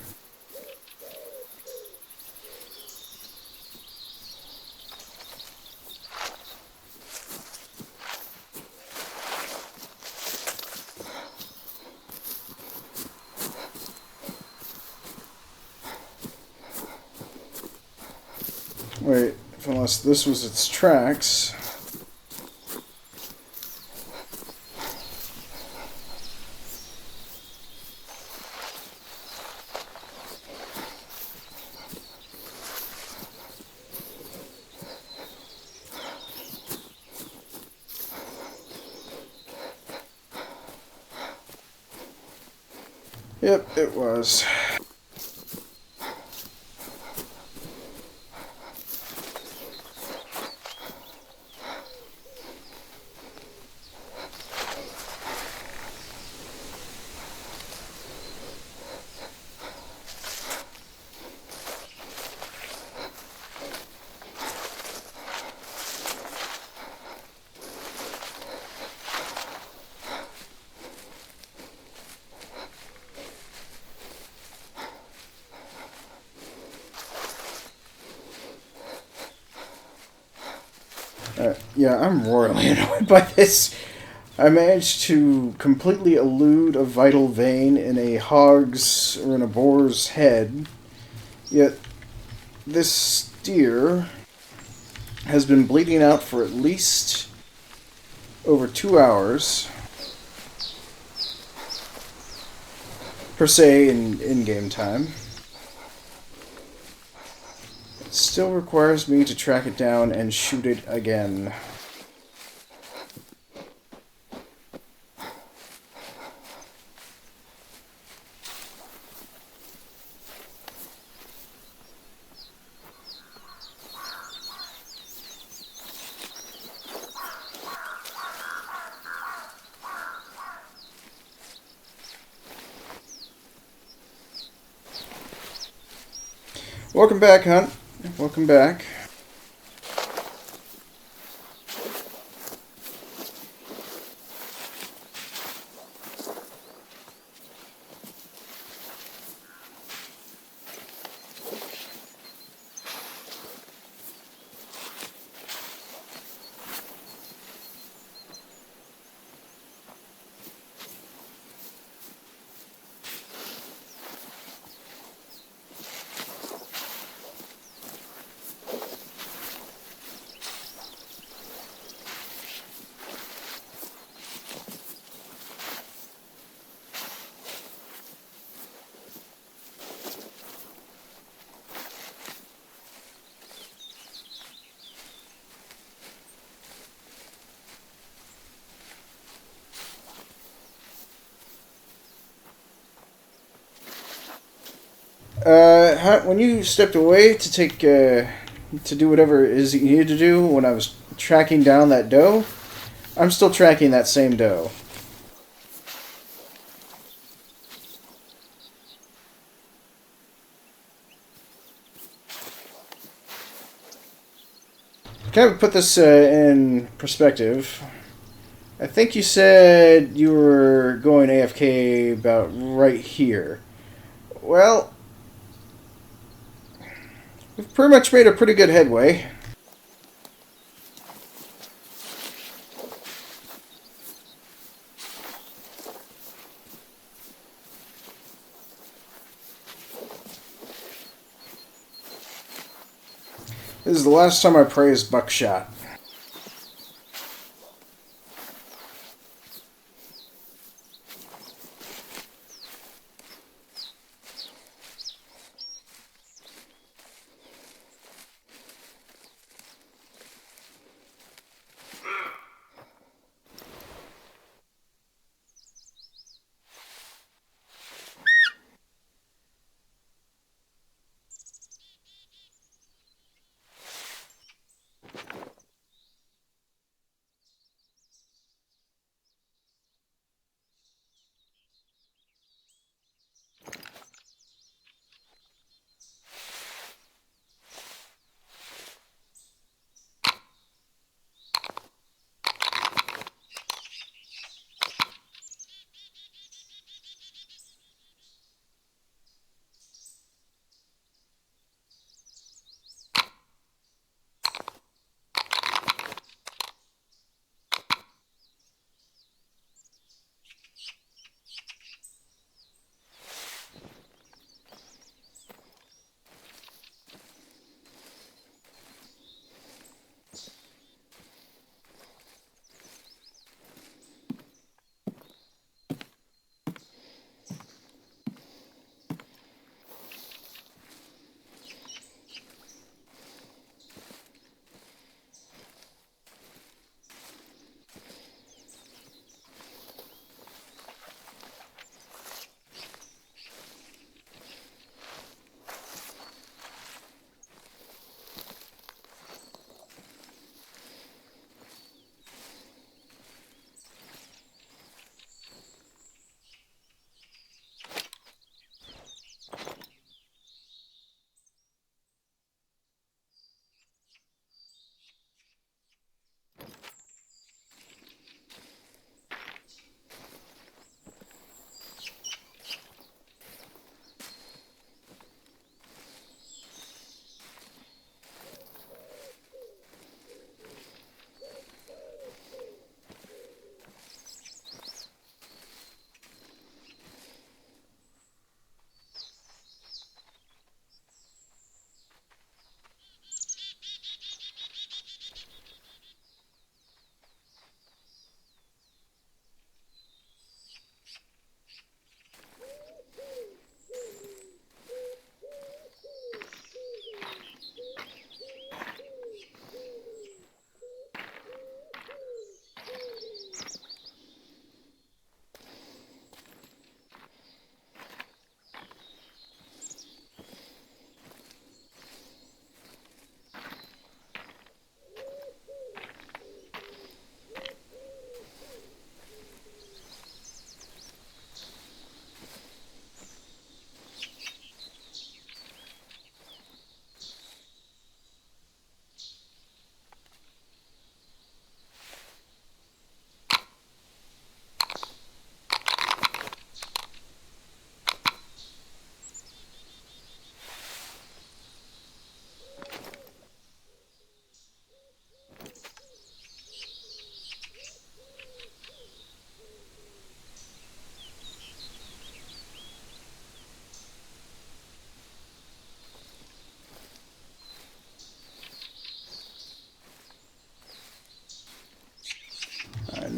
Wait, unless this was its tracks. Yep, it was. Yeah, I'm royally annoyed by this. I managed to completely elude a vital vein in a hog's or in a boar's head, yet this steer has been bleeding out for at least over 2 hours, per se, in game time. It still requires me to track it down and shoot it again. Welcome back, Hunt. Welcome back. When you stepped away to take to do whatever it is you needed to do when I was tracking down that doe, I'm still tracking that same doe. Kind of put this in perspective. I think you said you were going AFK about right here. Well, we've pretty much made a pretty good headway. This is the last time I praised buckshot.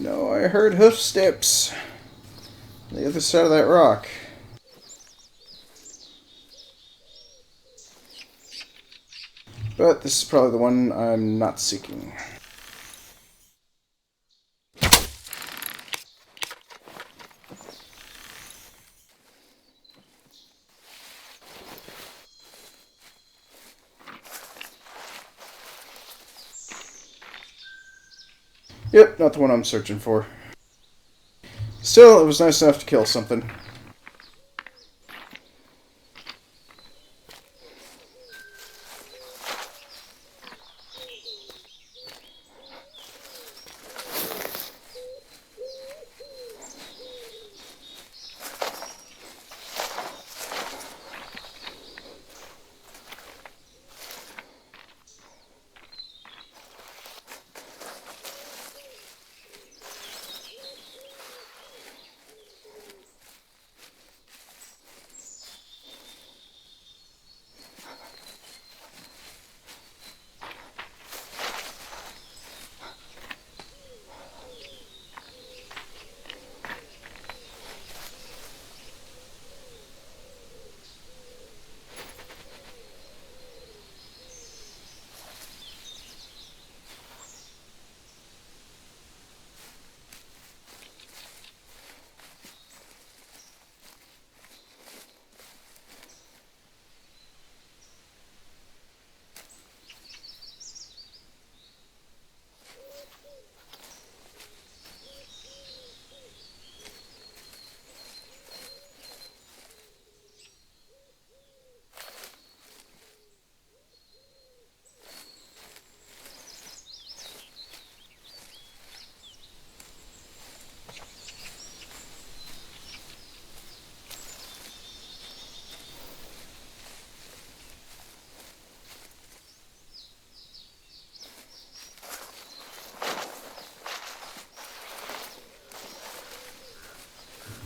No, I heard hoof steps on the other side of that rock. But this is probably the one I'm not seeking. Yep, not the one I'm searching for. Still, it was nice enough to kill something.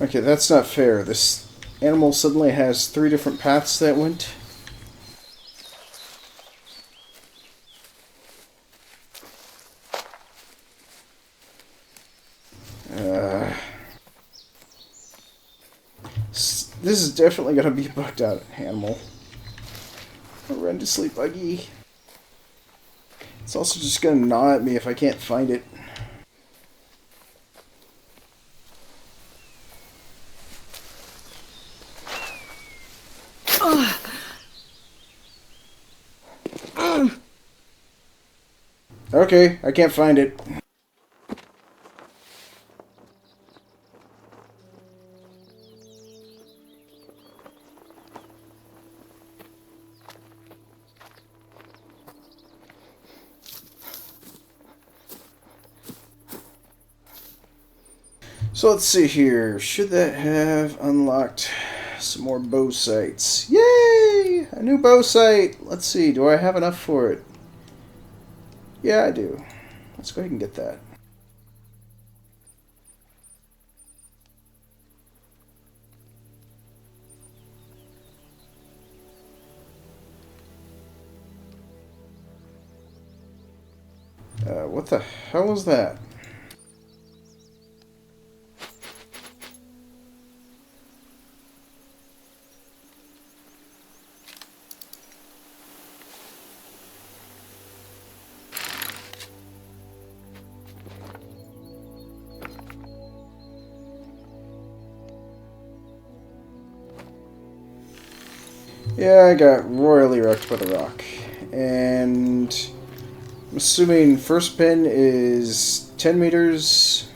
Okay, that's not fair. This animal suddenly has 3 different paths that went. This is definitely going to be a bugged out animal. Horrendously buggy. It's also just going to gnaw at me if I can't find it. Okay, I can't find it. So let's see here. Should that have unlocked some more bow sights? Yay! A new bow sight! Let's see, do I have enough for it? Yeah, I do. Let's go ahead and get that. What the hell was that? Yeah, I got royally wrecked by the rock. And I'm assuming first pin is 10 meters.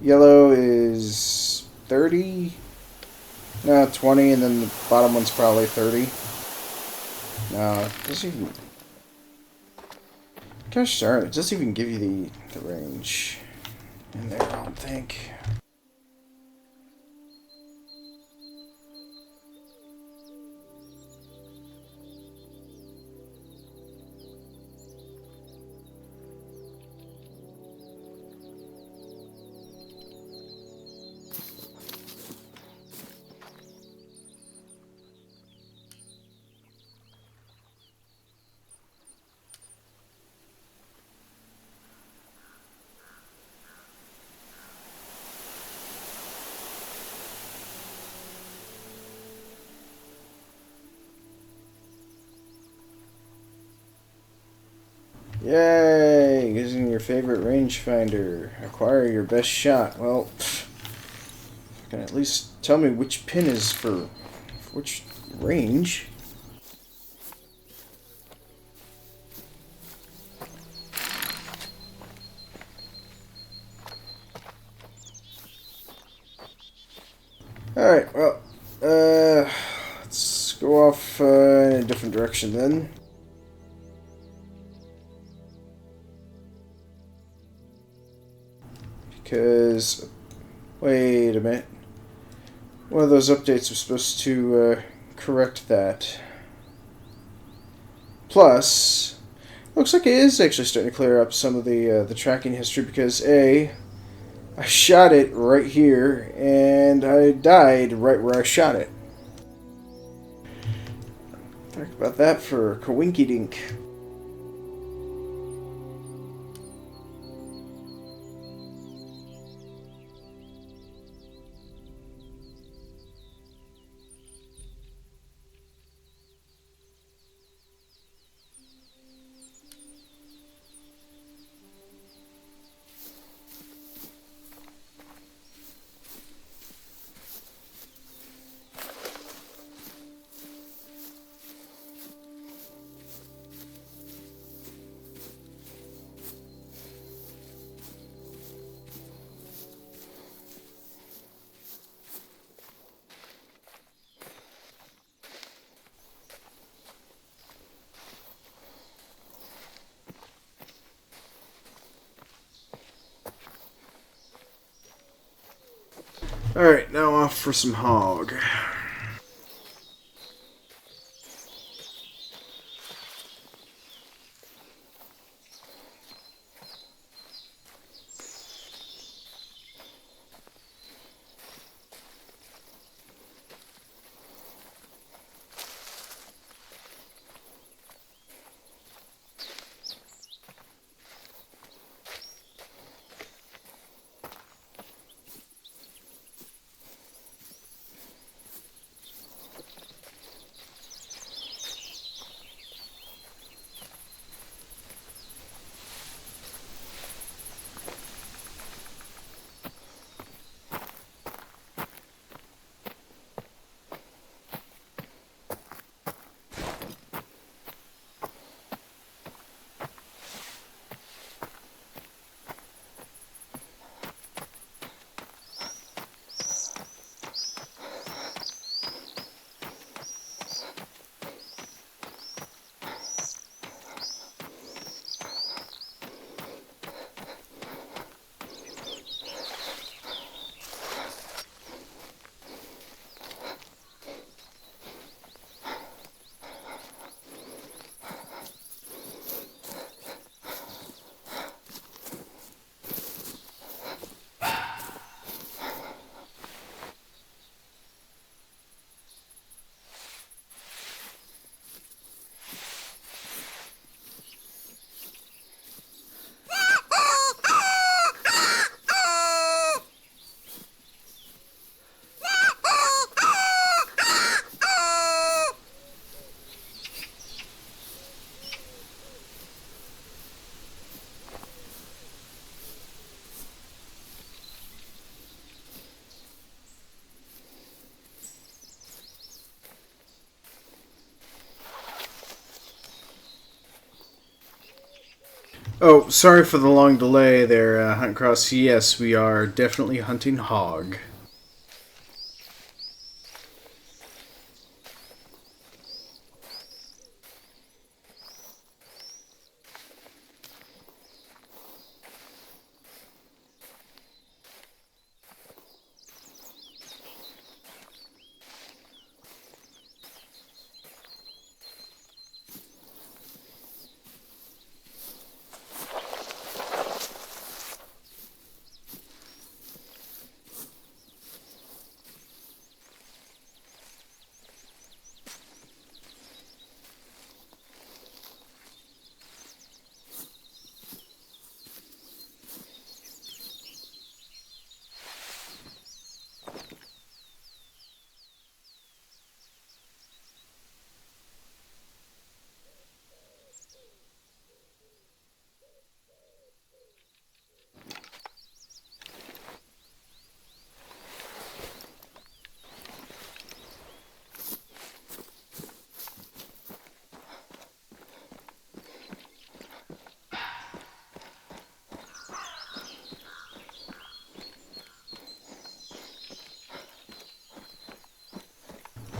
Yellow is 30. No, 20, and then the bottom one's probably 30. No, it doesn't even... Gosh darn, it doesn't even give you the range in there, I don't think. Yay! Using your favorite rangefinder. Acquire your best shot. Well, you can at least tell me which pin is for which range. Alright, well, let's go off in a different direction then. Because, wait a minute. One of those updates was supposed to correct that. Plus, looks like it is actually starting to clear up some of the tracking history because I shot it right here and I died right where I shot it. Talk about that for Kawinky Dink. Alright, now off for some hog. Oh, sorry for the long delay there, Hunt Cross. Yes, we are definitely hunting hog.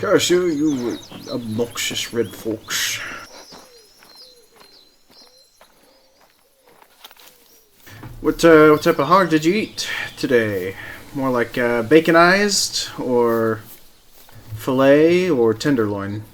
Gosh, you obnoxious red fox. What type of hog did you eat today? More like baconized, or fillet, or tenderloin?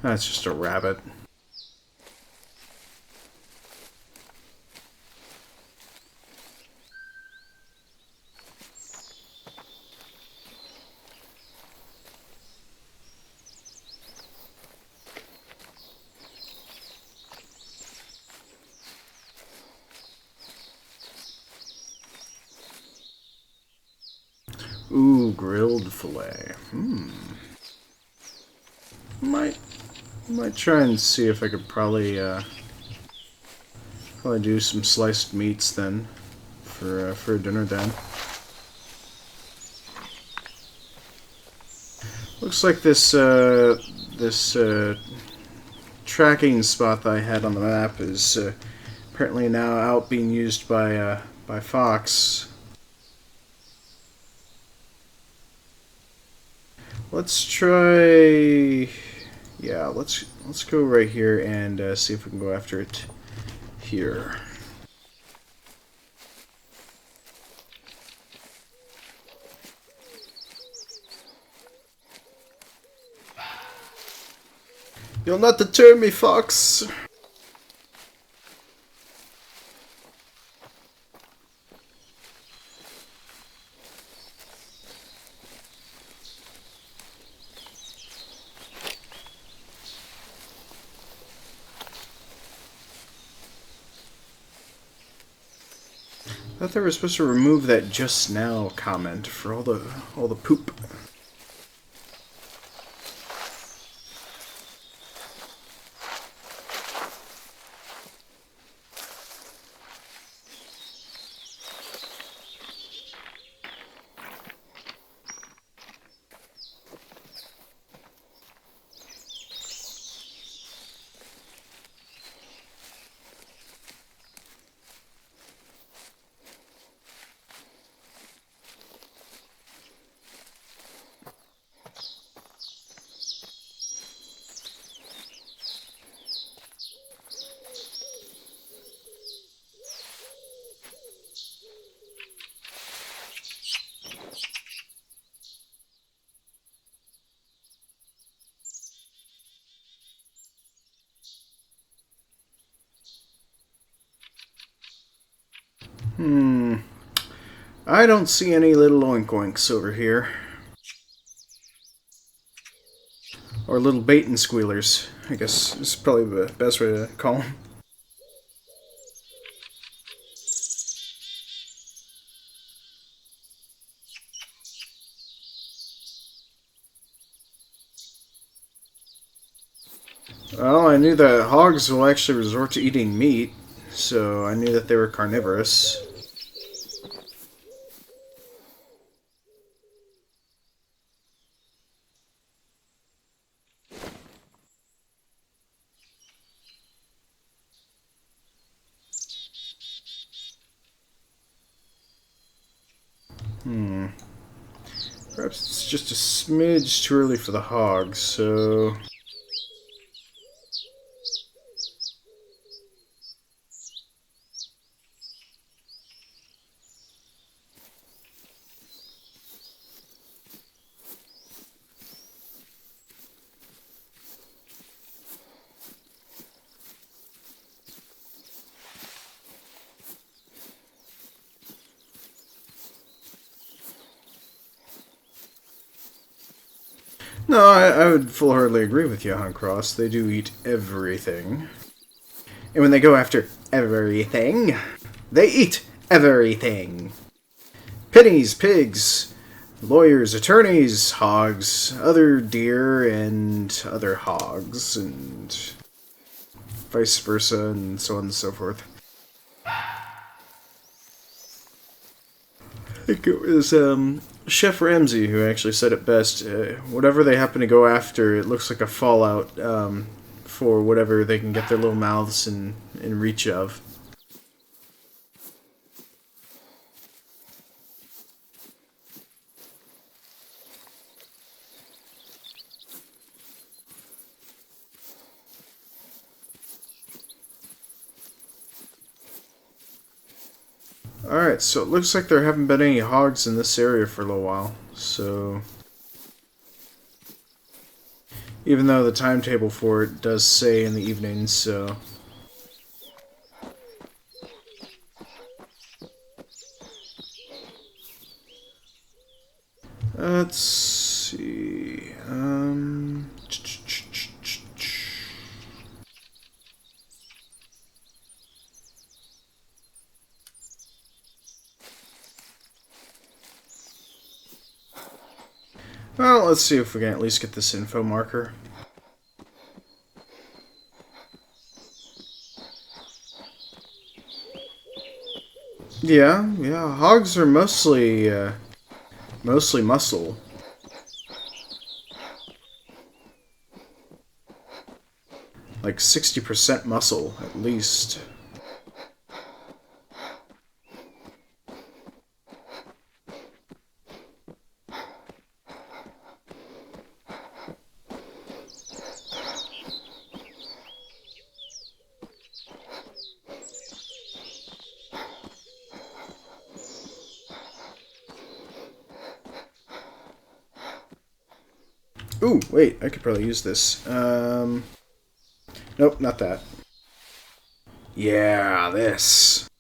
That's just a rabbit. Ooh, grilled fillet. Might try and see if I could probably do some sliced meats then for dinner then. Looks like this tracking spot that I had on the map is apparently now out being used by Fox. Let's try. Yeah, let's go right here and see if we can go after it here. You'll not deter me, Fox. I thought they were supposed to remove that "just now" comment for all the poop. I don't see any little oink oinks over here. Or little bait and squealers, I guess is probably the best way to call them. Well, I knew that hogs will actually resort to eating meat, so I knew that they were carnivorous. Perhaps it's just a smidge too early for the hogs, so... No, I would full-heartedly agree with you, Huncross. They do eat everything. And when they go after everything, they eat everything. Pennies, pigs, lawyers, attorneys, hogs, other deer, and other hogs, and vice versa, and so on and so forth. I think it was Chef Ramsay who actually said it best. Whatever they happen to go after, it looks like a fallout for whatever they can get their little mouths in reach of. Alright, so it looks like there haven't been any hogs in this area for a little while. So, even though the timetable for it does say in the evening, so... Let's see... Well, let's see if we can at least get this info marker. Yeah, hogs are mostly muscle. Like 60% muscle, at least. Ooh, wait, I could probably use this. Nope, not that. Yeah, this.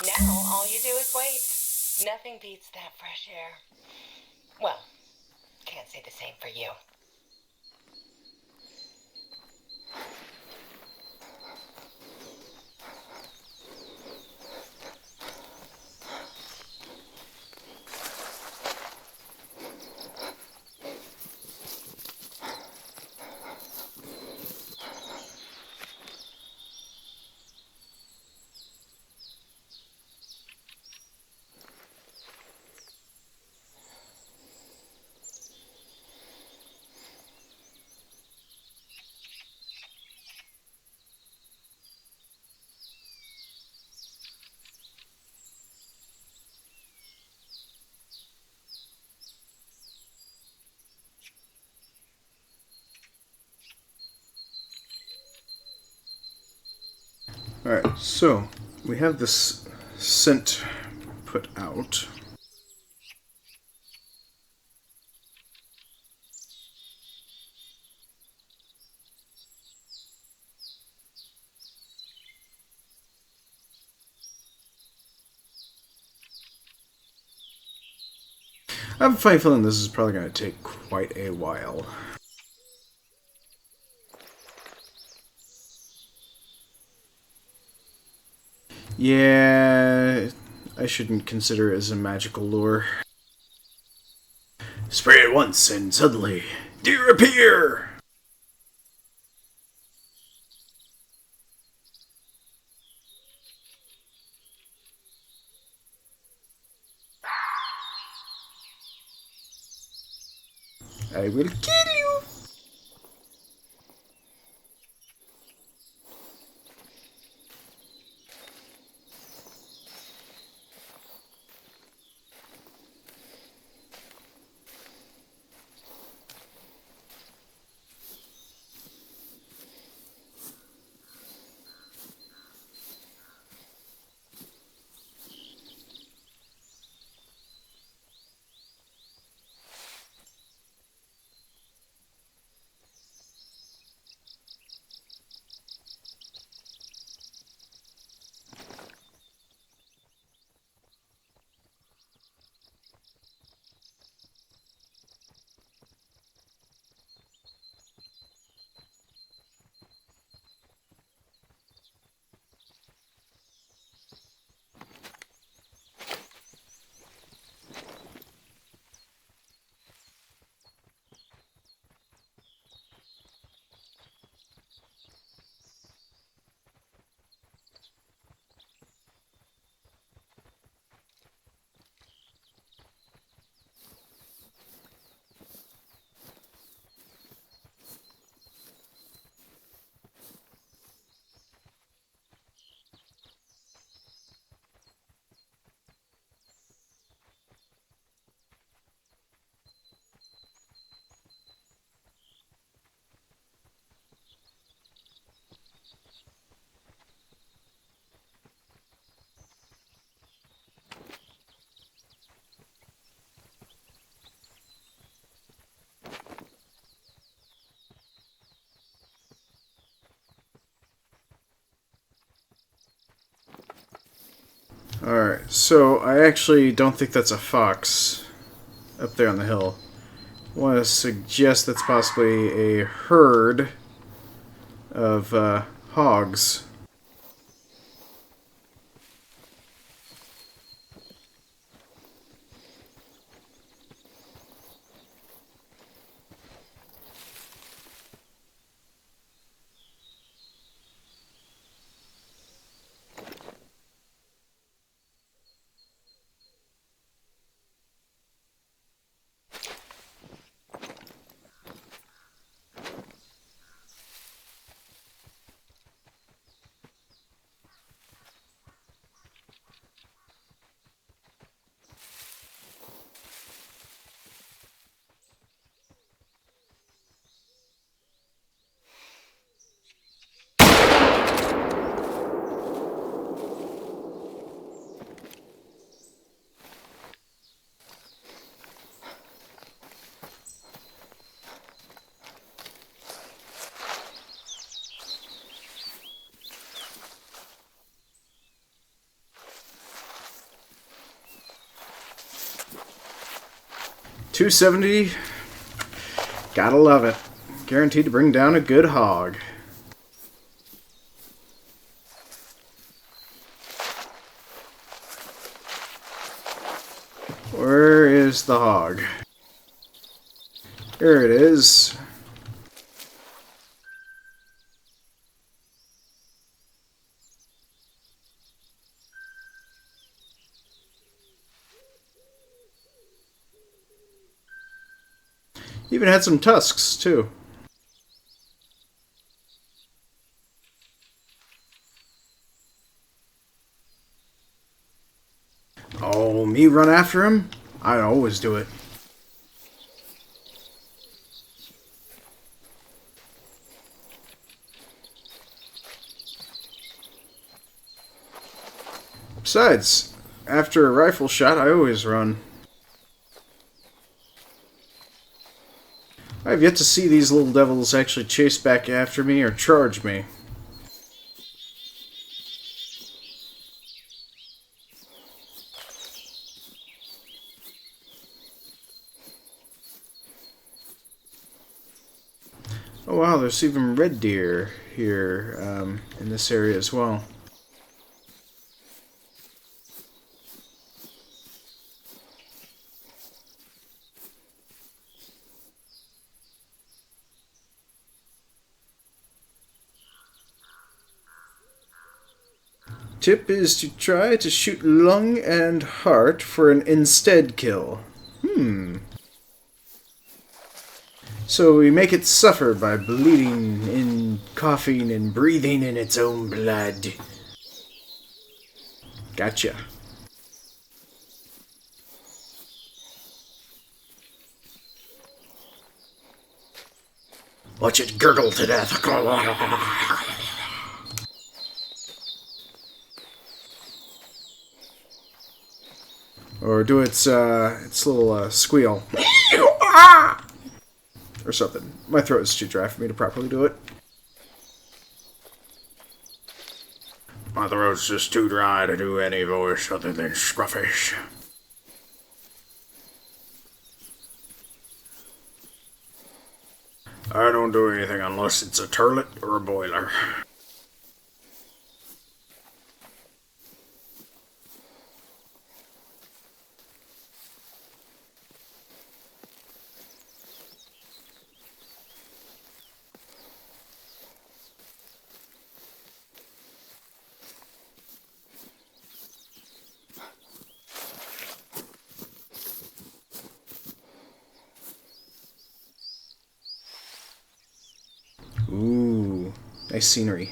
Now all you do is wait. Nothing beats that fresh air. Well, can't say the same for you. Alright, so we have this scent put out. I have a funny feeling this is probably going to take quite a while. Yeah, I shouldn't consider it as a magical lure. Spray it once and suddenly, deer appear! I will kill you! Alright, so I actually don't think that's a fox up there on the hill. I want to suggest that's possibly a herd of hogs. $270. Gotta love it. Guaranteed to bring down a good hog. Where is the hog? Here it is. Even had some tusks, too. Oh, me run after him? I always do it. Besides, after a rifle shot, I always run. I have yet to see these little devils actually chase back after me or charge me. Oh wow, there's even red deer here in this area as well. Tip is to try to shoot lung and heart for an instead kill. So we make it suffer by bleeding and coughing and breathing in its own blood. Gotcha. Watch it gurgle to death. Or do its little squeal. Or something. My throat is too dry for me to properly do it. My throat's just too dry to do any voice other than scruffish. I don't do anything unless it's a turlet or a boiler. Ooh, nice scenery.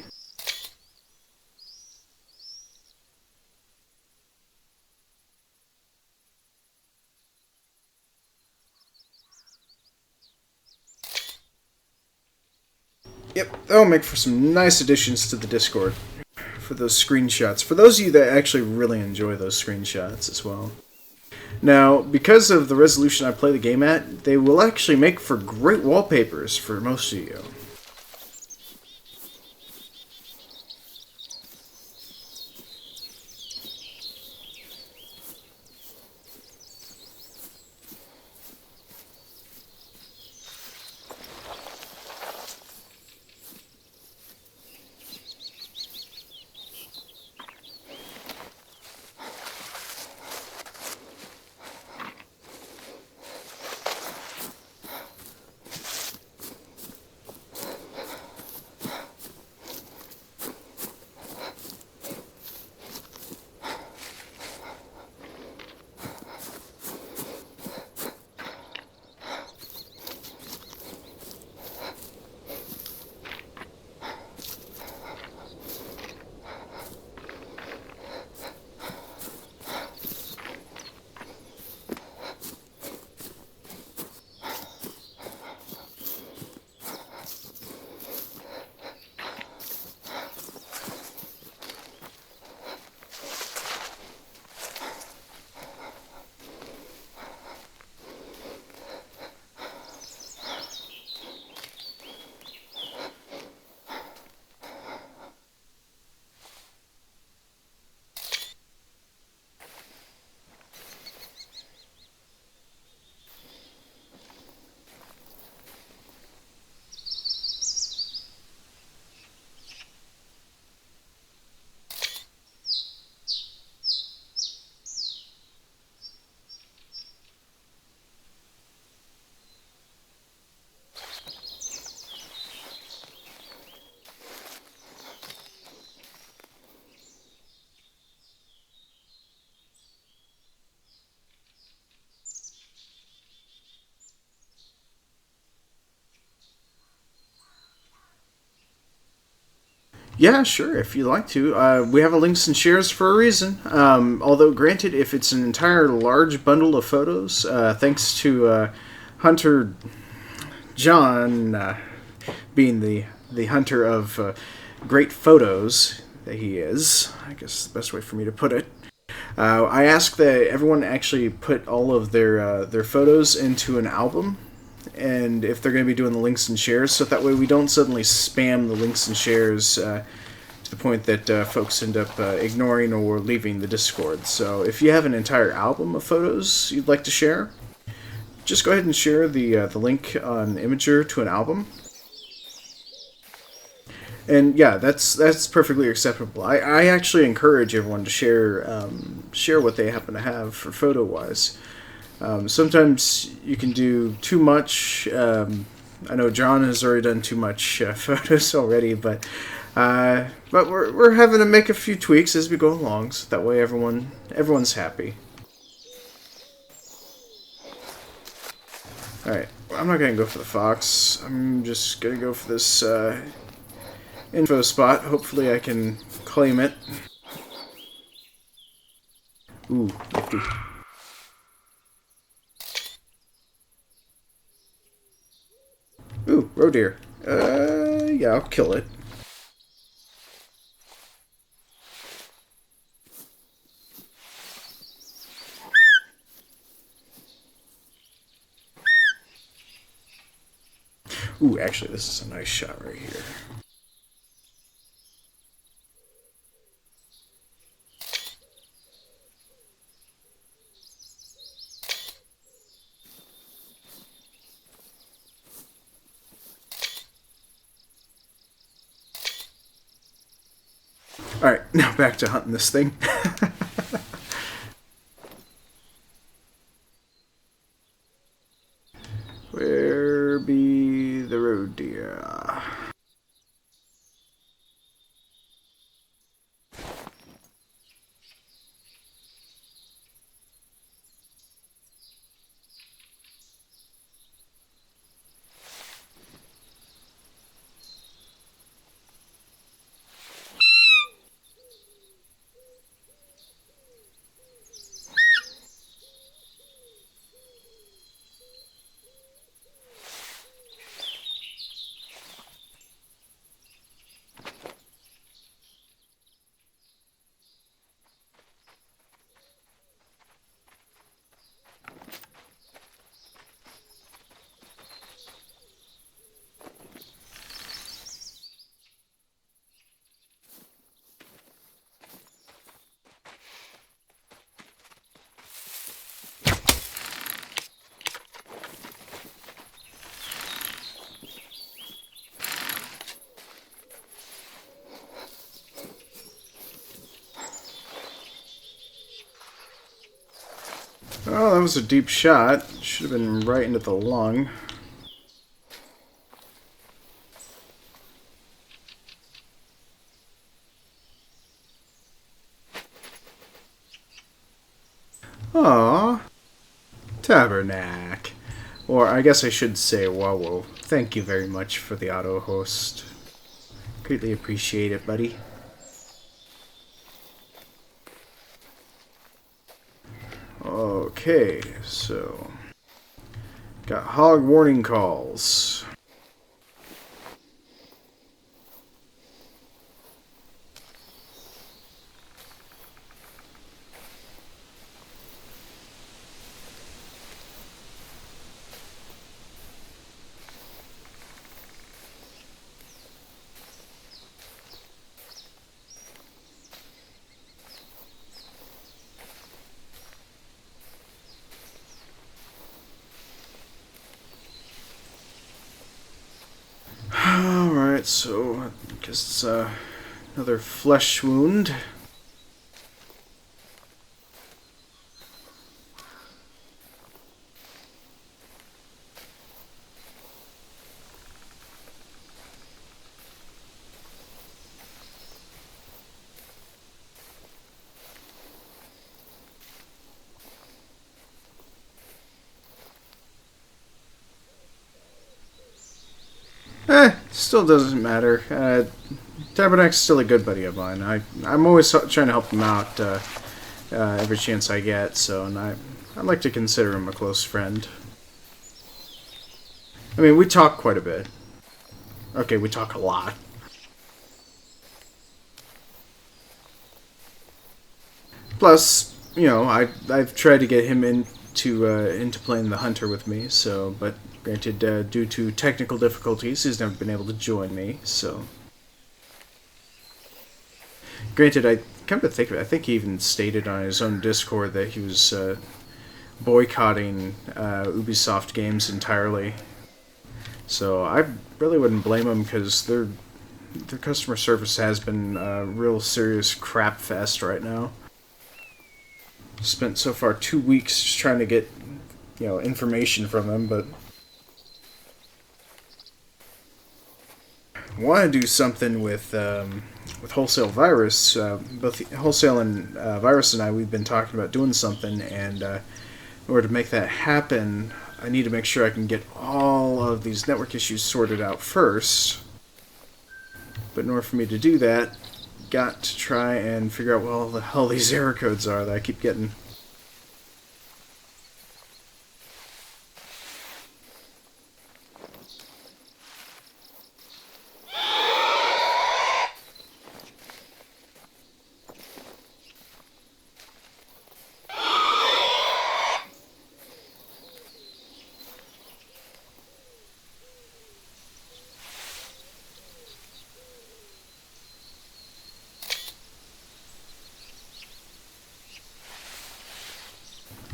Yep, that'll make for some nice additions to the Discord for those screenshots. For those of you that actually really enjoy those screenshots as well. Now, because of the resolution I play the game at, they will actually make for great wallpapers for most of you. Yeah, sure, if you'd like to. We have a links and shares for a reason. Although, granted, if it's an entire large bundle of photos, thanks to Hunter John being the hunter of great photos that he is, I guess the best way for me to put it. I ask that everyone actually put all of their photos into an album, and if they're going to be doing the links and shares, so that way we don't suddenly spam the links and shares to the point that folks end up ignoring or leaving the Discord. So if you have an entire album of photos you'd like to share, just go ahead and share the link on Imager to an album. And yeah, that's perfectly acceptable. I actually encourage everyone to share what they happen to have for photo wise. Sometimes you can do too much. I know John has already done too much photos already, but we're having to make a few tweaks as we go along, so that way everyone's happy. All right, I'm not gonna go for the fox. I'm just gonna go for this info spot. Hopefully, I can claim it. Ooh, nifty. Ooh, roe deer. Yeah, I'll kill it. Ooh, actually, this is a nice shot right here. Alright, now back to hunting this thing. Where be the roe deer? Oh, that was a deep shot. Should have been right into the lung. Aww. Tabernac. Or I guess I should say Wawo. Thank you very much for the auto host. Greatly appreciate it, buddy. Okay, so got hog warning calls. Alright, so I guess it's another flesh wound. Still doesn't matter. Tabernac's still a good buddy of mine. I'm always trying to help him out every chance I get, so and I like to consider him a close friend. I mean, we talk quite a bit. Okay, we talk a lot. Plus, you know, I've tried to get him into playing the hunter with me. So, but granted, due to technical difficulties, he's never been able to join me. So, granted, I come to think of it, I think he even stated on his own Discord that he was boycotting Ubisoft games entirely. So I really wouldn't blame him because their customer service has been a real serious crap fest right now. Spent so far 2 weeks just trying to get, you know, information from them, but I want to do something with Wholesale Virus. Both Wholesale and Virus and I, we've been talking about doing something, and in order to make that happen, I need to make sure I can get all of these network issues sorted out first. But in order for me to do that, got to try and figure out what all the hell these error codes are that I keep getting.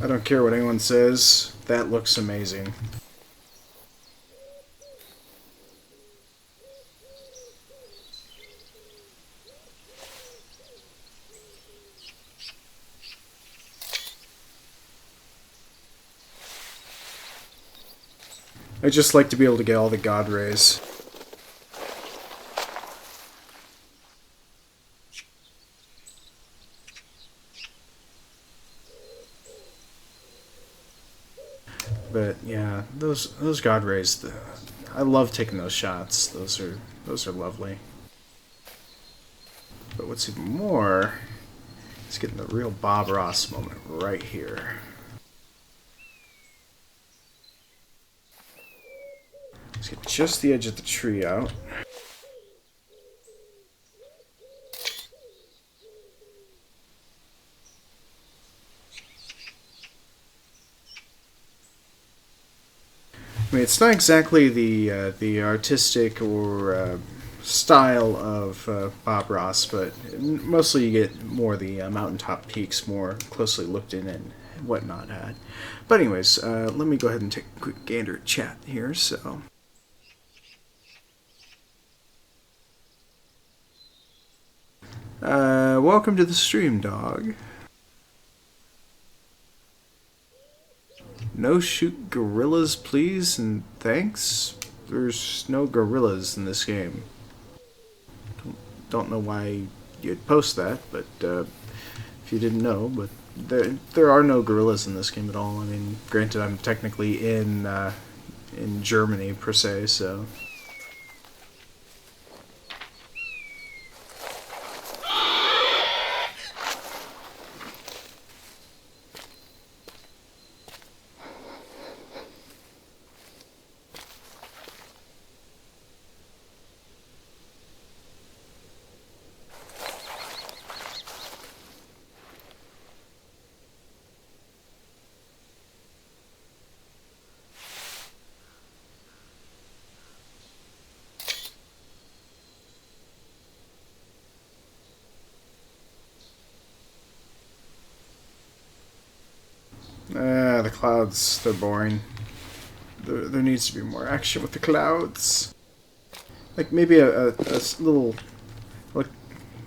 I don't care what anyone says, that looks amazing. I just like to be able to get all the god rays. But yeah, those god rays, I love taking those shots. Those are lovely. But what's even more is getting the real Bob Ross moment right here. Let's get just the edge of the tree out. I mean, it's not exactly the artistic or style of Bob Ross, but mostly you get more the mountaintop peaks more closely looked in and whatnot at. But anyways, let me go ahead and take a quick gander at chat here. So, welcome to the stream, dog. No shoot gorillas, please, and thanks. There's no gorillas in this game. Don't know why you'd post that, but if you didn't know, but there are no gorillas in this game at all. I mean, granted, I'm technically in Germany per se, so. The clouds, they're boring. There needs to be more action with the clouds. Like maybe a little, like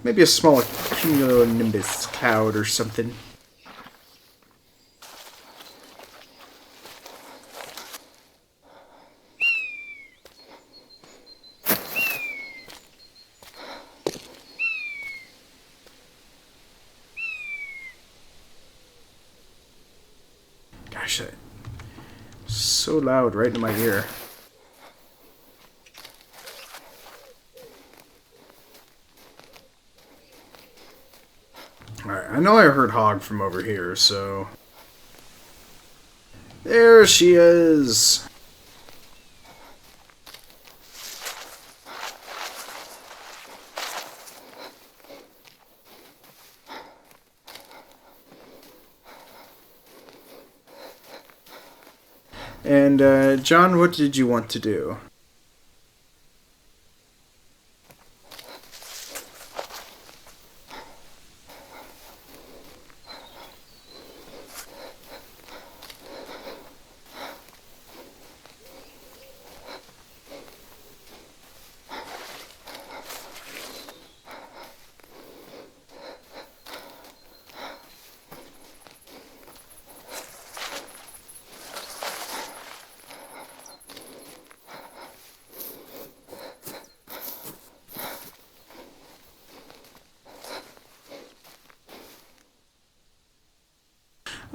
maybe a small cumulonimbus cloud or something. Gosh, so loud right in my ear. Alright, I know I heard Hog from over here, so... There she is! And, John, what did you want to do?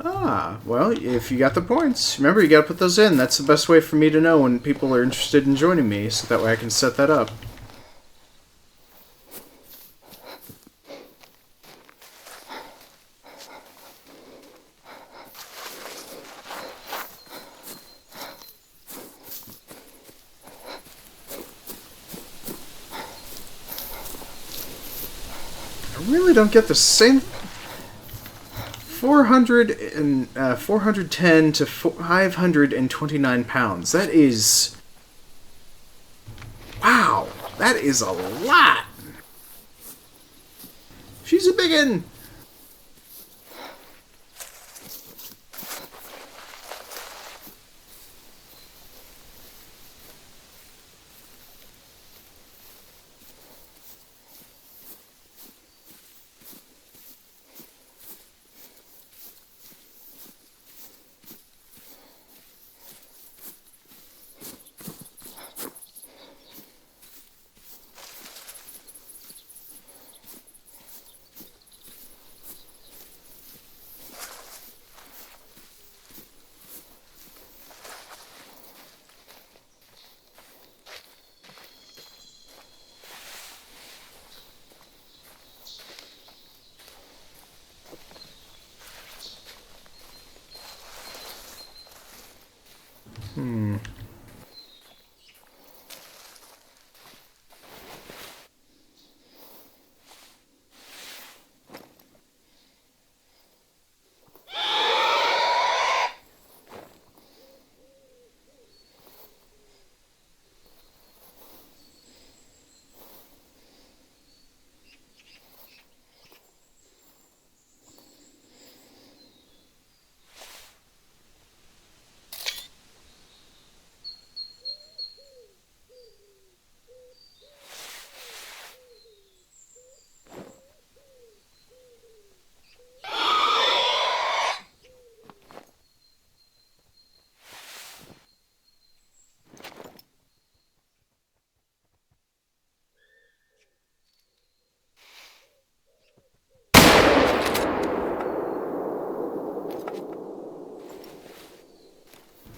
Ah, well, if you got the points, remember you gotta put those in. That's the best way for me to know when people are interested in joining me, so that way I can set that up. I really don't get the same 410 to 529 pounds. That is... Wow, that is a lot. She's a biggin'.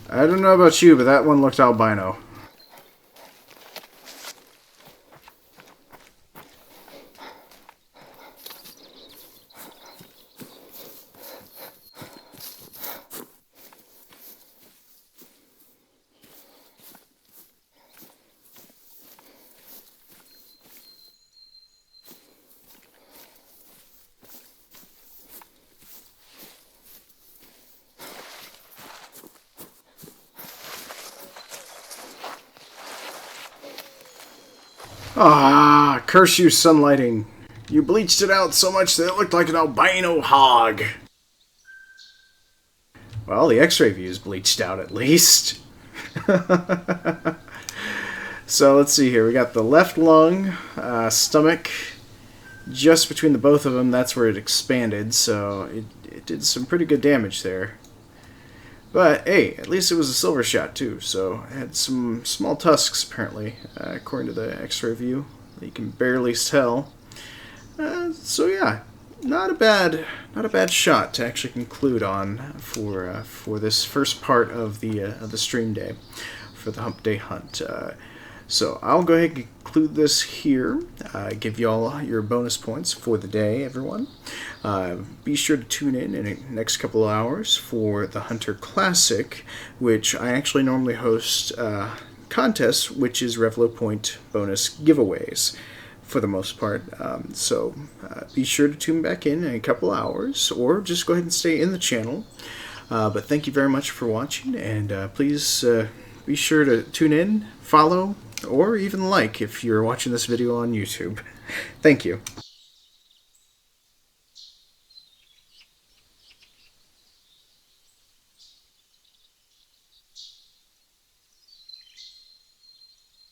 I don't know about you, but that one looked albino. Ah, curse you, sunlighting. You bleached it out so much that it looked like an albino hog. Well, the x-ray view is bleached out at least. So let's see here. We got the left lung, stomach, just between the both of them. That's where it expanded, so it did some pretty good damage there. But, hey, at least it was a silver shot, too, so it had some small tusks, apparently, according to the x-ray view. You can barely tell. So, yeah, not a bad shot to actually conclude on for this first part of the stream day for the Humpday hunt. So I'll go ahead and conclude this here. Give you all your bonus points for the day, everyone. Be sure to tune in the next couple of hours for the Hunter Classic, which I actually normally host contests, which is Revelo Point bonus giveaways for the most part. So be sure to tune back in a couple hours, or just go ahead and stay in the channel. But thank you very much for watching, and please be sure to tune in, follow, or even like if you're watching this video on YouTube. Thank you.